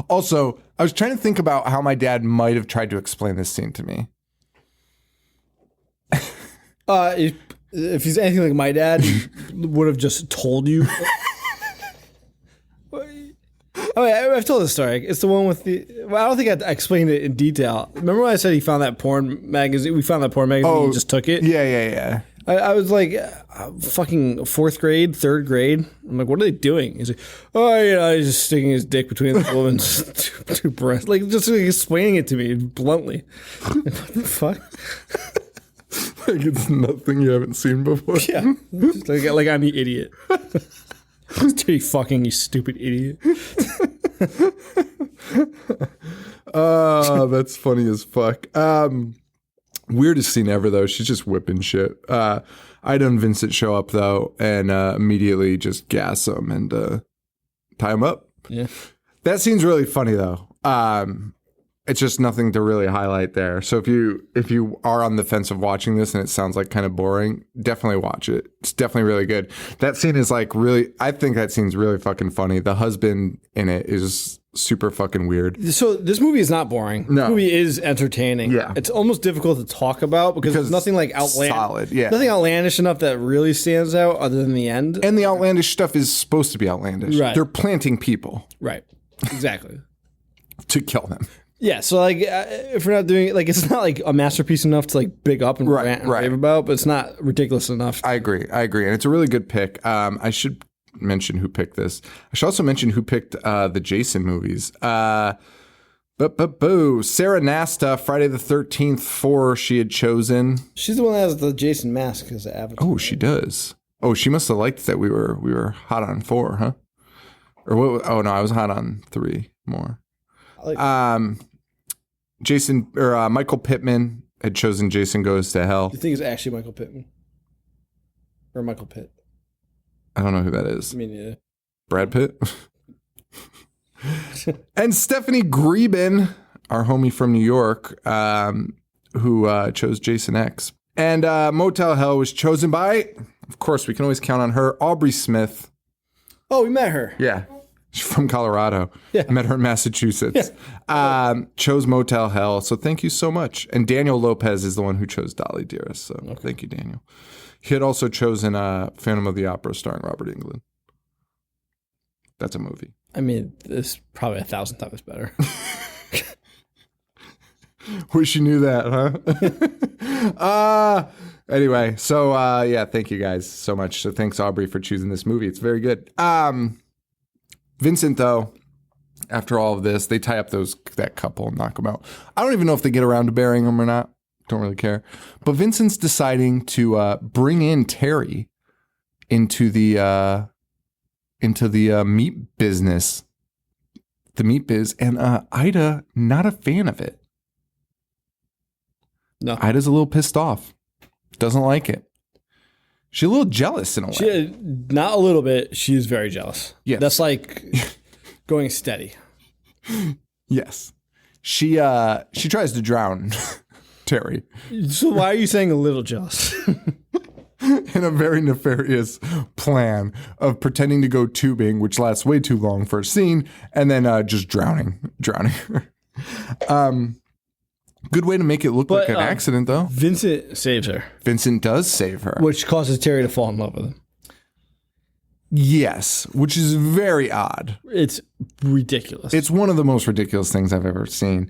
Also, I was trying to think about how my dad might have tried to explain this scene to me. If he's anything like my dad, he would have just told you. Oh, yeah, I've told this story. It's the one with the. Well, I don't think I explained it in detail. Remember when I said he found that porn magazine? We found that porn magazine. And he just took it. Yeah. I was like, fucking fourth grade, third grade. I'm like, what are they doing? He's like, oh, he's just sticking his dick between the woman's two breasts, like just like explaining it to me bluntly. What the fuck? Like it's nothing you haven't seen before. Yeah, like I'm the idiot. Titty fucking, you stupid idiot. That's funny as fuck. Weirdest scene ever though. She's just whipping shit. Ida and Vincent show up though and immediately just gas them and tie them up. Yeah, that scene's really funny though. It's just nothing to really highlight there. So if you are on the fence of watching this and it sounds like kind of boring, definitely watch it. It's definitely really good. That scene is like really, I think that scene's really fucking funny. The husband in it is super fucking weird. So this movie is not boring. No. This movie is entertaining. Yeah. It's almost difficult to talk about because there's nothing like solid, yeah. Nothing outlandish enough that really stands out other than the end. And the outlandish stuff is supposed to be outlandish. Right. They're planting people Right. Exactly. to kill them. Yeah, so like if we're not doing it, like it's not like a masterpiece enough to like big up and rant and rave about, but it's not ridiculous enough. I agree. And it's a really good pick. I should mention who picked this. I should also mention who picked the Jason movies. Sarah Nasta, Friday the 13th, 4 she had chosen. She's the one that has the Jason mask as the avatar. Oh, she does. Oh, she must have liked that we were hot on 4, huh? Or what? Oh no, I was hot on 3 more. Jason or Michael Pittman had chosen Jason Goes to Hell. You think it's actually Michael Pittman or Michael Pitt? I don't know who that is. I mean, yeah. Brad Pitt. And Stephanie Greben, our homie from New York, who chose Jason X. And Motel Hell was chosen by, of course, we can always count on her, Aubrey Smith. Oh, we met her. Yeah. She's from Colorado. Yeah. I met her in Massachusetts. Yeah. Chose Motel Hell. So thank you so much. And Daniel Lopez is the one who chose Dolly Dearest. So Thank you, Daniel. He had also chosen Phantom of the Opera starring Robert Englund. That's a movie. I mean, it's probably 1,000 times better. Wish you knew that, huh? Anyway, so yeah, thank you guys so much. So thanks, Aubrey, for choosing this movie. It's very good. Vincent, though, after all of this, they tie up that couple and knock them out. I don't even know if they get around to burying them or not. Don't really care. But Vincent's deciding to bring in Terry into the meat business, the meat biz, and Ida not a fan of it. No, Ida's a little pissed off. Doesn't like it. She's a little jealous in a way. Not a little bit. She's very jealous. Yes. That's like going steady. Yes. She tries to drown Terry. So why are you saying a little jealous? In a very nefarious plan of pretending to go tubing, which lasts way too long for a scene, and then just drowning her. Good way to make it look like an accident, though. Vincent saves her. Vincent does save her. Which causes Terry to fall in love with him. Yes, which is very odd. It's ridiculous. It's one of the most ridiculous things I've ever seen.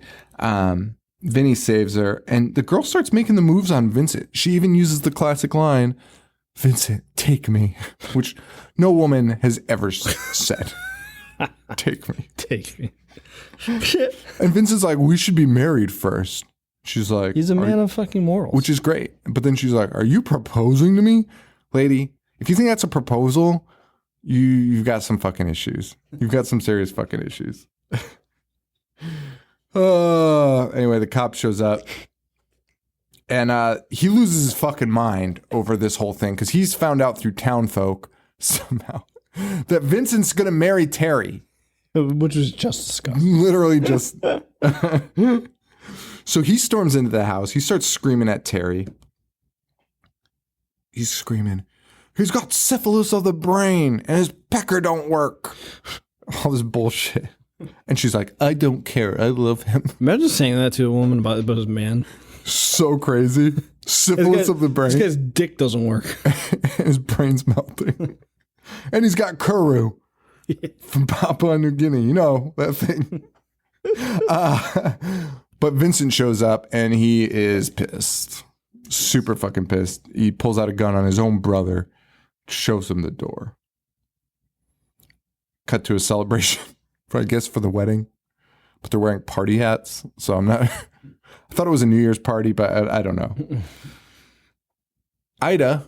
Vinny saves her, and the girl starts making the moves on Vincent. She even uses the classic line, "Vincent, take me," which no woman has ever said. Take me. Take me. And Vincent's like, we should be married first. She's like, he's a man of fucking morals. Which is great. But then she's like, are you proposing to me? Lady, if you think that's a proposal, you've got some fucking issues. You've got some serious fucking issues. Anyway, the cop shows up. And he loses his fucking mind over this whole thing because he's found out through town folk somehow that Vincent's going to marry Terry. Which was just disgusting. Literally just. So he storms into the house. He starts screaming at Terry. He's screaming, he's got syphilis of the brain and his pecker don't work. All this bullshit. And she's like, I don't care. I love him. Imagine saying that to a woman about his man. So crazy. Syphilis of the brain. This guy's dick doesn't work. His brain's melting. And he's got Kuru. From Papua New Guinea, you know, that thing. But Vincent shows up and he is pissed. Super fucking pissed. He pulls out a gun on his own brother, shows him the door. Cut to a celebration, I guess, for the wedding. But they're wearing party hats. So I'm not. I thought it was a New Year's party, but I don't know. Ida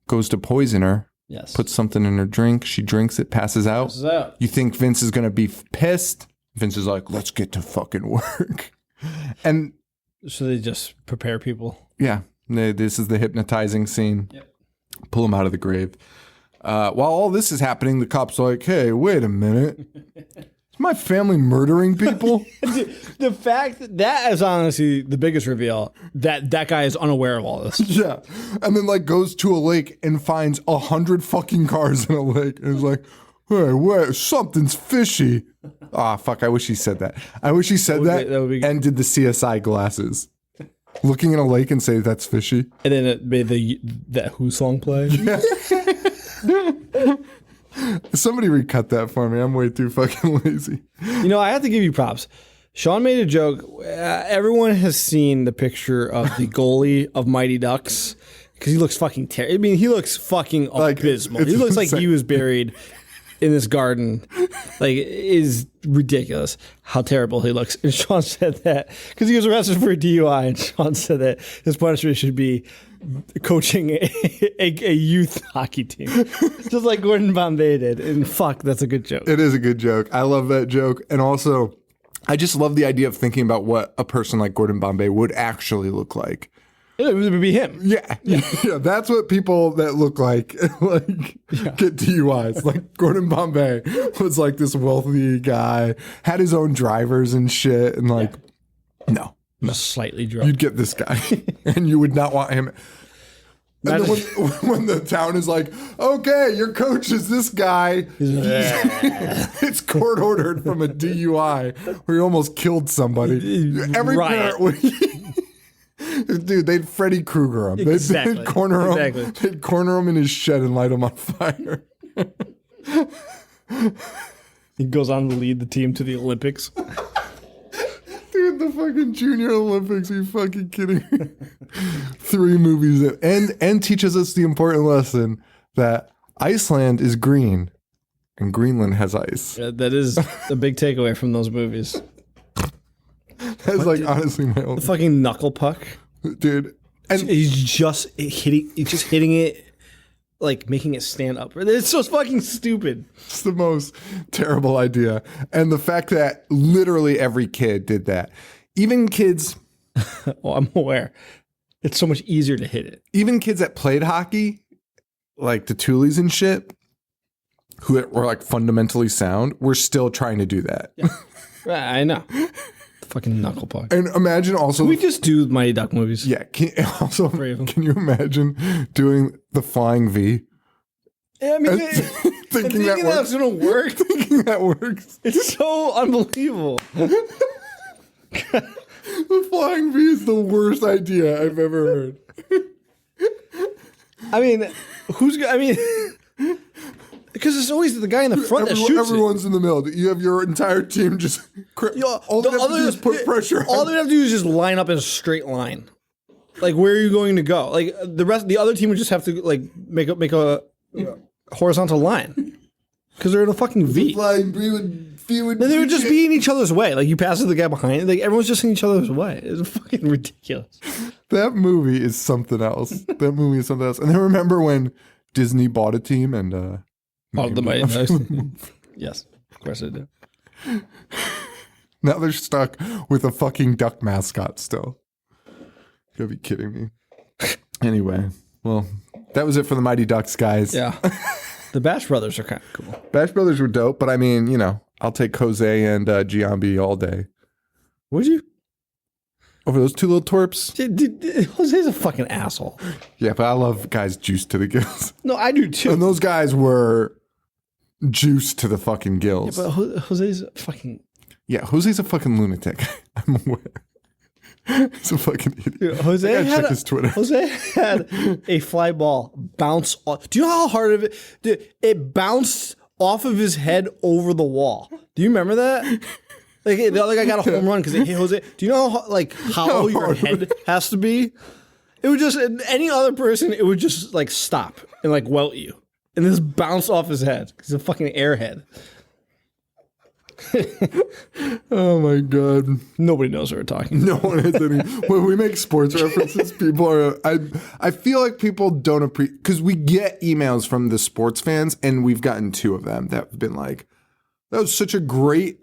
goes to poison her. Yes. Puts something in her drink. She drinks it, passes out. You think Vince is going to be pissed? Vince is like, let's get to fucking work. And so they just prepare people. Yeah. This is the hypnotizing scene. Yep. Pull him out of the grave. While all this is happening, the cop's like, hey, wait a minute. Is my family murdering people? The fact that is honestly the biggest reveal, that guy is unaware of all this. Yeah. And then like goes to a lake and finds 100 fucking cars in a lake. And is like, Wait, something's fishy. Ah, fuck, I wish he said that. I wish he said that would be good. and did the CSI glasses. Looking in a lake and say that's fishy. And then it made that Who song play. Somebody recut that for me. I'm way too fucking lazy. You know, I have to give you props. Sean made a joke. Everyone has seen the picture of the goalie of Mighty Ducks because he looks fucking terrible. I mean, he looks fucking abysmal. He looks like he was buried in this garden. Like, it is ridiculous how terrible he looks. And Sean said that because he was arrested for a DUI, and Sean said that his punishment should be coaching a youth hockey team, just like Gordon Bombay did. And fuck, that's a good joke. It is a good joke. I love that joke. And also, I just love the idea of thinking about what a person like Gordon Bombay would actually look like. It would be him. Yeah. That's what people that look like get DUIs. Like Gordon Bombay was like this wealthy guy, had his own drivers and shit, and like, no. Just slightly drunk. You'd get this guy, and you would not want him. And then when the town is like, okay, your coach is this guy, it's court ordered from a DUI where he almost killed somebody. Every parent would. Dude, they'd Freddy Krueger him. Exactly. They'd corner him. They'd corner him in his shed and light him on fire. He goes on to lead the team to the Olympics. Dude, the fucking Junior Olympics. Are you fucking kidding me? 3 movies and teaches us the important lesson that Iceland is green and Greenland has ice. Yeah, that is a big takeaway from those movies. That's like honestly my own. The fucking knuckle puck, dude. And he's just hitting it, like making it stand up. It's so fucking stupid. It's the most terrible idea. And the fact that literally every kid did that. Even kids. Well, I'm aware. It's so much easier to hit it. Even kids that played hockey, like the Toolies and shit, who were like fundamentally sound, were still trying to do that. Yeah. Right, I know. Fucking knuckle puck. And imagine also. Can we just do Mighty Duck movies? Yeah. Can you imagine doing the flying V? Yeah, I mean, thinking that's gonna work. Thinking that works. It's so unbelievable. The flying V is the worst idea I've ever heard. I mean, because it's always the guy in the front that shoots everyone's in the middle. You have your entire team just. All they have to do is put pressure. All they have to do is just line up in a straight line. Like, where are you going to go? Like the other team would just have to like make a horizontal line because they're in a fucking V. Flying V would. Then they would just be in each other's way. Like, you pass to the guy behind. Like, everyone's just in each other's way. It's fucking ridiculous. That movie is something else. And then remember when Disney bought a team and. The Mighty Ducks. Yes, of course I do. Now they're stuck with a fucking duck mascot still. You gotta be kidding me. Anyway, well, that was it for the Mighty Ducks, guys. Yeah. The Bash Brothers are kind of cool. Bash Brothers were dope, but I mean, you know, I'll take Jose and Giambi all day. Would you? Over those 2 little twerps? Jose's a fucking asshole. Yeah, but I love guys juiced to the gills. No, I do too. And those guys were juiced to the fucking gills. Yeah, but Jose's a fucking... Yeah, Jose's a fucking lunatic. I'm aware. He's a fucking idiot. Dude, Jose check his Twitter. Jose had a fly ball bounce off. Do you know how hard of it? Dude, it bounced off of his head over the wall. Do you remember that? Like, the other guy got a home run because it hit Jose. Do you know how your head has to be? It would just, any other person, it would just like stop and like welt you. And this bounced off his head. He's a fucking airhead. Oh my god. Nobody knows what we're talking about. No one has any. When we make sports references, people are. I feel like people don't appreciate, because we get emails from the sports fans, and we've gotten 2 of them that have been like, that was such a great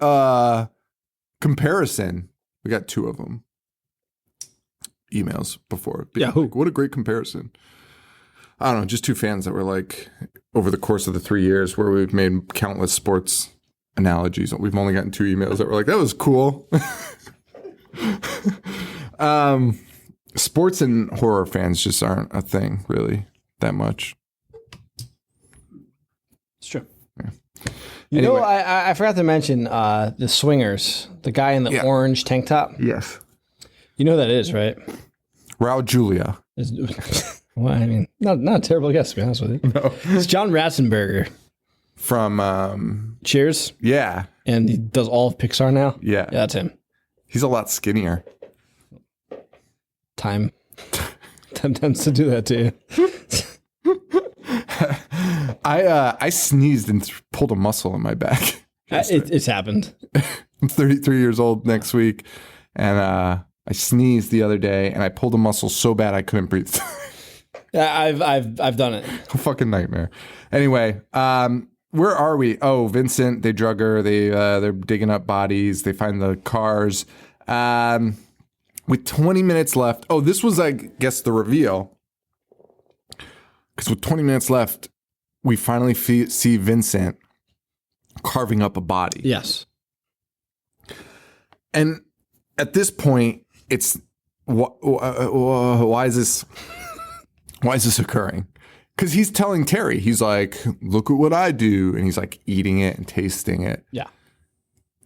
comparison. We got 2 of them. Emails before. Yeah, who? Like, what a great comparison. I don't know, just 2 fans that were like, over the course of the 3 years where we've made countless sports analogies. We've only gotten 2 emails that were like, that was cool. Sports and horror fans just aren't a thing, really, that much. It's true. Yeah. You know, I forgot to mention the swingers, the guy in the orange tank top. Yes. You know who that is, right? Raul Julia. Well, I mean, not a terrible guess, to be honest with you. No. It's John Ratzenberger. From Cheers? Yeah. And he does all of Pixar now? Yeah. That's him. He's a lot skinnier. Time tends to do that to you. I sneezed and pulled a muscle in my back. It's happened. I'm 33 years old next week, and I sneezed the other day, and I pulled a muscle so bad I couldn't breathe. Yeah, I've done it. A fucking nightmare. Anyway, where are we? Oh, Vincent, they drug her. They're digging up bodies. They find the cars. With 20 minutes left. Oh, this was, I guess, the reveal. Because with 20 minutes left, we finally see Vincent carving up a body. Yes. And at this point, it's why is this occurring? Because he's telling Terry, he's like, look at what I do. And he's like eating it and tasting it. Yeah.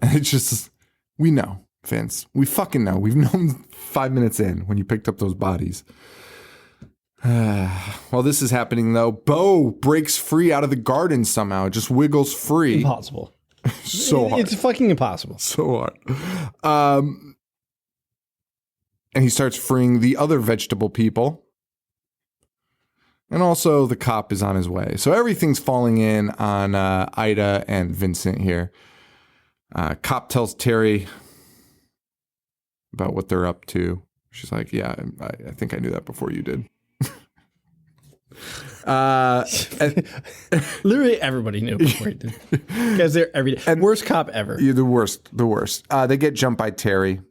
And it's just, we know, Vince. We fucking know. We've known 5 minutes in when you picked up those bodies. While this is happening, though, Bo breaks free out of the garden somehow. Just wiggles free. Impossible. So hard. It's fucking impossible. So hard. And he starts freeing the other vegetable people. And also the cop is on his way. So everything's falling in on Ida and Vincent here. Cop tells Terry about what they're up to. She's like, yeah, I think I knew that before you did. Literally everybody knew before he did. Because they're every day. And worst cop ever. Yeah, the worst. They get jumped by Terry.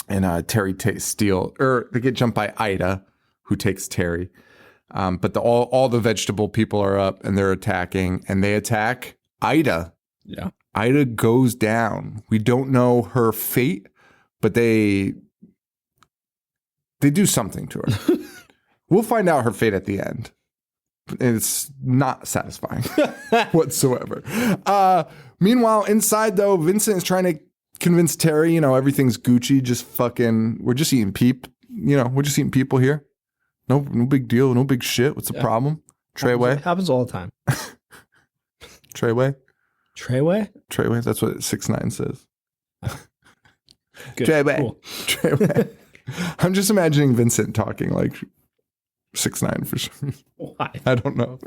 And Terry they get jumped by Ida, who takes Terry. But all the vegetable people are up and they're attacking, and they attack Ida. Yeah. Ida goes down. We don't know her fate, but they do something to her. We'll find out her fate at the end. It's not satisfying whatsoever. Meanwhile, inside though, Vincent is trying to convince Terry, everything's Gucci, just fucking, we're just eating we're just eating people here. No big deal. No big shit. What's the problem? Treyway? Happens all the time. Treyway? Treyway? That's what 6ix9ine says. Good. Treyway. Cool. Treyway. I'm just imagining Vincent talking like 6ix9ine for some reason. Why? I don't know.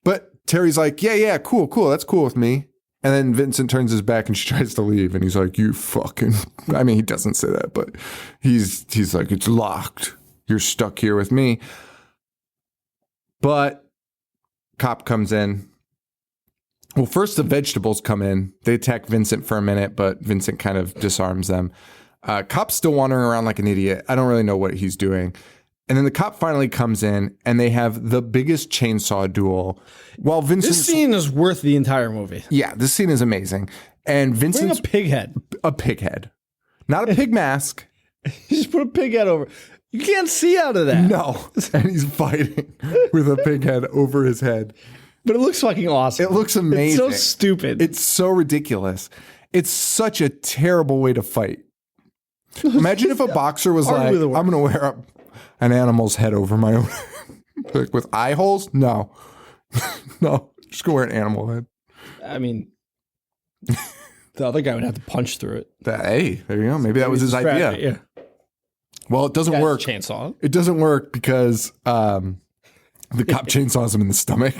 But Terry's like, yeah, cool. That's cool with me. And then Vincent turns his back and she tries to leave. And he's like, you fucking... I mean, he doesn't say that, but he's like, it's locked. You're stuck here with me. But cop comes in. Well, first the vegetables come in. They attack Vincent for a minute, but Vincent kind of disarms them. Cop's still wandering around like an idiot. I don't really know what he's doing. And then the cop finally comes in, and they have the biggest chainsaw duel. While Vincent's... This scene is worth the entire movie. Yeah, this scene is amazing. And Vincent's... Bring a pig head. A pig head. Not a pig mask. You just put a pig head over. You can't see out of that. No. And he's fighting with a pig head over his head. But it looks fucking awesome. It looks amazing. It's so stupid. It's so ridiculous. It's such a terrible way to fight. Imagine if a boxer was like, I'm going to wear an animal's head over my own. Like with eye holes? No. No. Just go wear an animal head. I mean, the other guy would have to punch through it. Hey, there you go. Maybe that was his idea. Yeah. Well, it doesn't work. Chainsaw. It doesn't work because the cop chainsaws him in the stomach.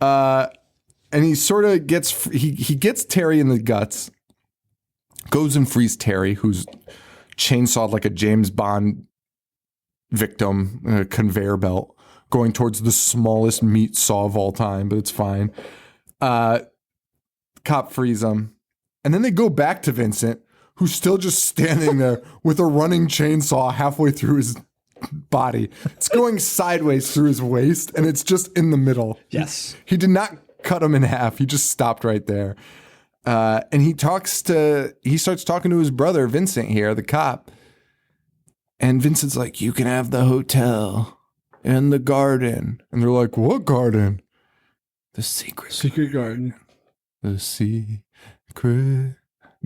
And he sort of gets, he gets Terry in the guts, goes and frees Terry, who's chainsawed like a James Bond victim, a conveyor belt, going towards the smallest meat saw of all time, but it's fine. Cop frees him. And then they go back to Vincent, who's still just standing there with a running chainsaw halfway through his body. It's going sideways through his waist, and it's just in the middle. Yes. He did not cut him in half. He just stopped right there. And he starts talking to his brother, Vincent here, the cop. And Vincent's like, you can have the hotel and the garden. And they're like, what garden? The Secret Garden. The Secret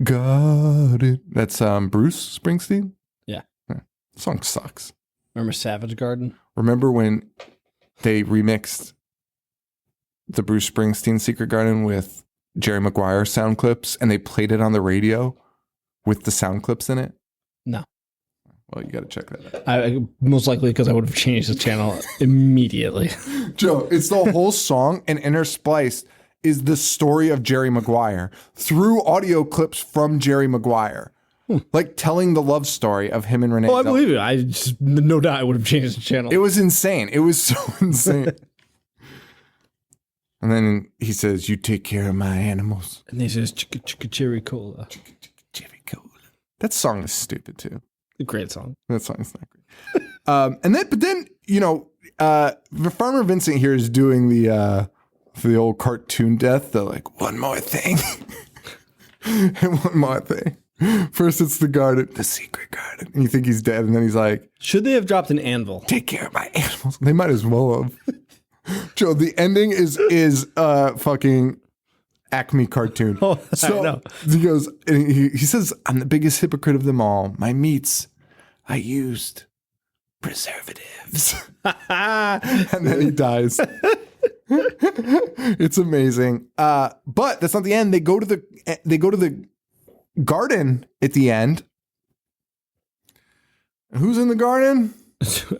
Garden. That's Bruce Springsteen? Yeah. The song sucks. Remember Savage Garden? Remember when they remixed the Bruce Springsteen Secret Garden with Jerry Maguire sound clips and they played it on the radio with the sound clips in it? No. Well, you got to check that out. I most likely because I would have changed the channel immediately. Joe, it's the whole song, and interspliced is the story of Jerry Maguire through audio clips from Jerry Maguire. Like telling the love story of him and Renee. Oh, I believe it. I just, no doubt I would have changed the channel. It was insane. It was so insane. And then he says, "You take care of my animals." And he says, "Chicka chicka cherry cola." Cherry cola. That song is stupid too. A great song. That song's not great. But then the Farmer Vincent here is doing the old cartoon death. They're like, one more thing, and one more thing. First, it's the garden, the secret garden, and you think he's dead, and then he's like, should they have dropped an anvil? Take care of my animals. They might as well have. Joe, the ending is fucking Acme cartoon. Oh, I know. He goes, and he says, I'm the biggest hypocrite of them all. My meats, I used preservatives. And then he dies. It's amazing. But that's not the end. They go to the garden at the end. Who's in the garden?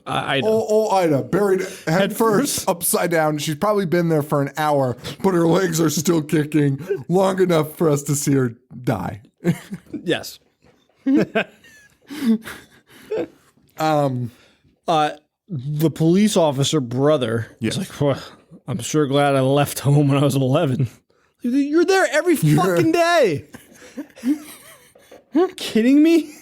Ida. Oh, Ida, buried head first, upside down. She's probably been there for an hour, but her legs are still kicking long enough for us to see her die. Yes. The police officer brother is like, well, I'm sure glad I left home when I was 11. You're there every fucking day. Are you kidding me?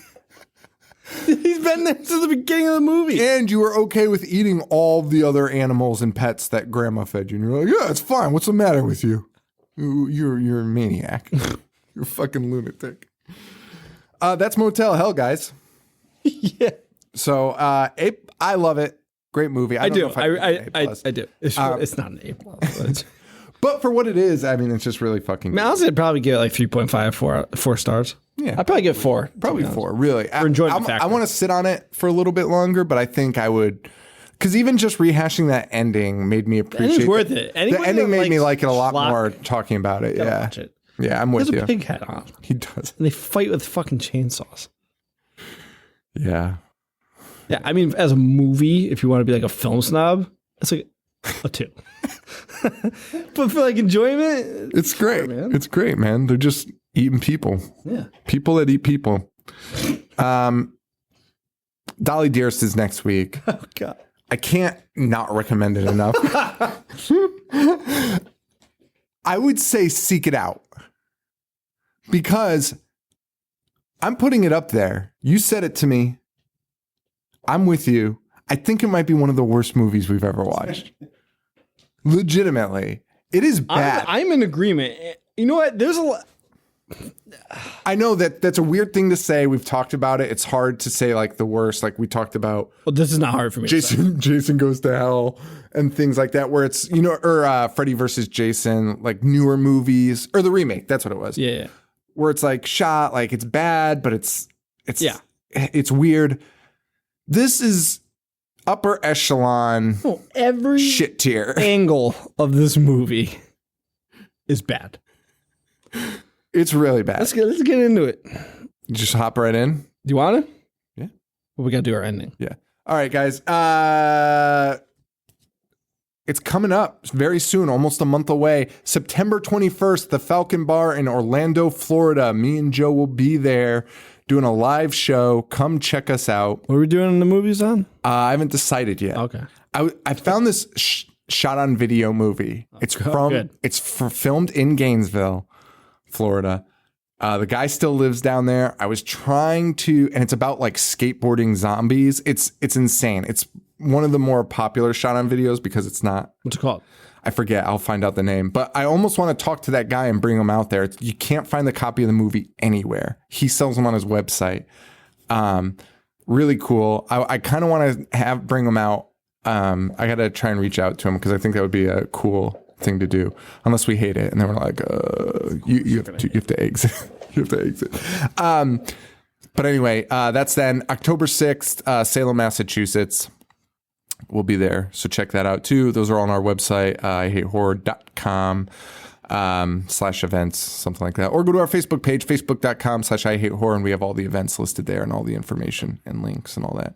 He's been there since the beginning of the movie. And you were okay with eating all the other animals and pets that grandma fed you. And you're like, yeah, it's fine. What's the matter with you? You're a maniac. You're a fucking lunatic. That's Motel Hell, guys. Yeah. So I love it. Great movie. I do. I do. It's not an A+. But for what it is, I mean, it's just really fucking good. Honestly, I'd probably give it like 3.5, 4 stars. Yeah. I'd probably give it 4. Probably 4, really. enjoyment factor. I want to sit on it for a little bit longer, but I think I would, because even just rehashing that ending made me appreciate it's worth it. The ending made me like it a lot schlock, more talking about it. Yeah. Watch it. Yeah, I'm with He you. has a pig head on. He does. And they fight with fucking chainsaws. Yeah. Yeah, I mean, as a movie, if you want to be like a film snob, it's like a 2. But for like enjoyment, it's great. Man. It's great, man. They're just eating people. Yeah. People that eat people. Dolly Dearest is next week. Oh, God. I can't not recommend it enough. I would say seek it out. Because I'm putting it up there. You said it to me. I'm with you. I think it might be one of the worst movies we've ever watched. Legitimately. It is bad. I'm in agreement. You know what? There's a lot. I know that's a weird thing to say. We've talked about it. It's hard to say like the worst. Like we talked about. Well, this is not hard for me. Jason Goes to Hell and things like that, where it's, or Freddy versus Jason, like newer movies, or the remake. That's what it was. Yeah. Where it's like shot, like it's bad, but it's weird. This is upper echelon. Oh, every shit tier angle of this movie is bad. It's really bad. Let's get into it. Just hop right in. Do you want to? Yeah. Well, we got to do our ending. Yeah. All right, guys. It's coming up very soon, almost a month away. September 21st, the Falcon Bar in Orlando, Florida. Me and Joe will be there doing a live show. Come check us out. What are we doing in the movies on? I haven't decided yet. Okay. I found this shot on video movie. It's filmed in Gainesville, Florida. The guy still lives down there. I was trying to, and it's about like skateboarding zombies. It's insane. It's one of the more popular shot on videos because it's not. What's it called? I forget. I'll find out the name. But I almost want to talk to that guy and bring him out there. You can't find the copy of the movie anywhere. He sells them on his website. Really cool. I kind of want to bring him out. I got to try and reach out to him because I think that would be a cool thing to do unless we hate it. And then we're like, you have to exit. You have to exit. But anyway, that's then October 6th, Salem, Massachusetts. We'll be there. So check that out too. Those are on our website, ihatehorror.com. /events, something like that, or go to our Facebook page, facebook.com/ihatehorror, and we have all the events listed there and all the information and links and all that.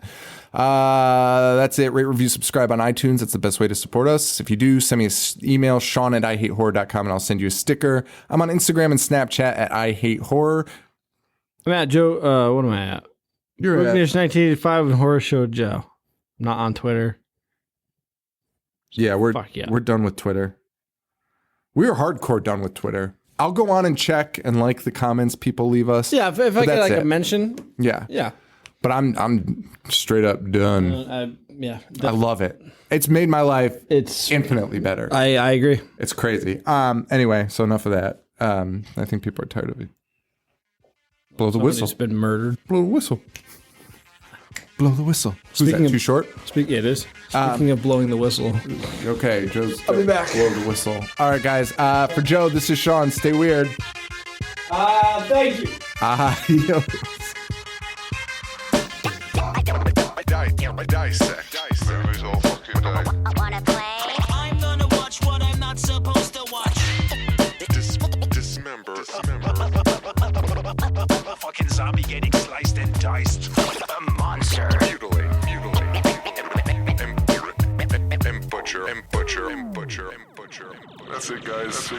That's it. Rate, review, subscribe on iTunes. That's the best way to support us. If you do, send me an email, Sean@ihatehorror.com, and I'll send you a sticker. I'm on Instagram and Snapchat at ihatehorror. I'm at Joe. What am I at? You're at 1985 and Horror Show Joe. I'm not on Twitter. Yeah, we're yeah. We're done with Twitter. We're hardcore done with Twitter. I'll go on and check and like the comments people leave us. Yeah, if I get like a mention. Yeah. Yeah. But I'm straight up done. I love it. It's made my life infinitely better. I agree. It's crazy. Anyway, so enough of that. I think people are tired of it. Blow the whistle. It's been murdered. Blow the whistle. Blow the whistle. Speaking of too short? It is. Speaking of blowing the whistle. Okay, Joe's. I'll be back. Blow the whistle. All right, guys. For Joe, this is Sean. Stay weird. Thank you. Adios. I dissect. Movies all fucking day. Wanna play? I'm gonna watch what I'm not supposed to watch. Dismember. A fucking zombie getting sliced and diced. A monster. Mutilate. And butcher. That's it, guys.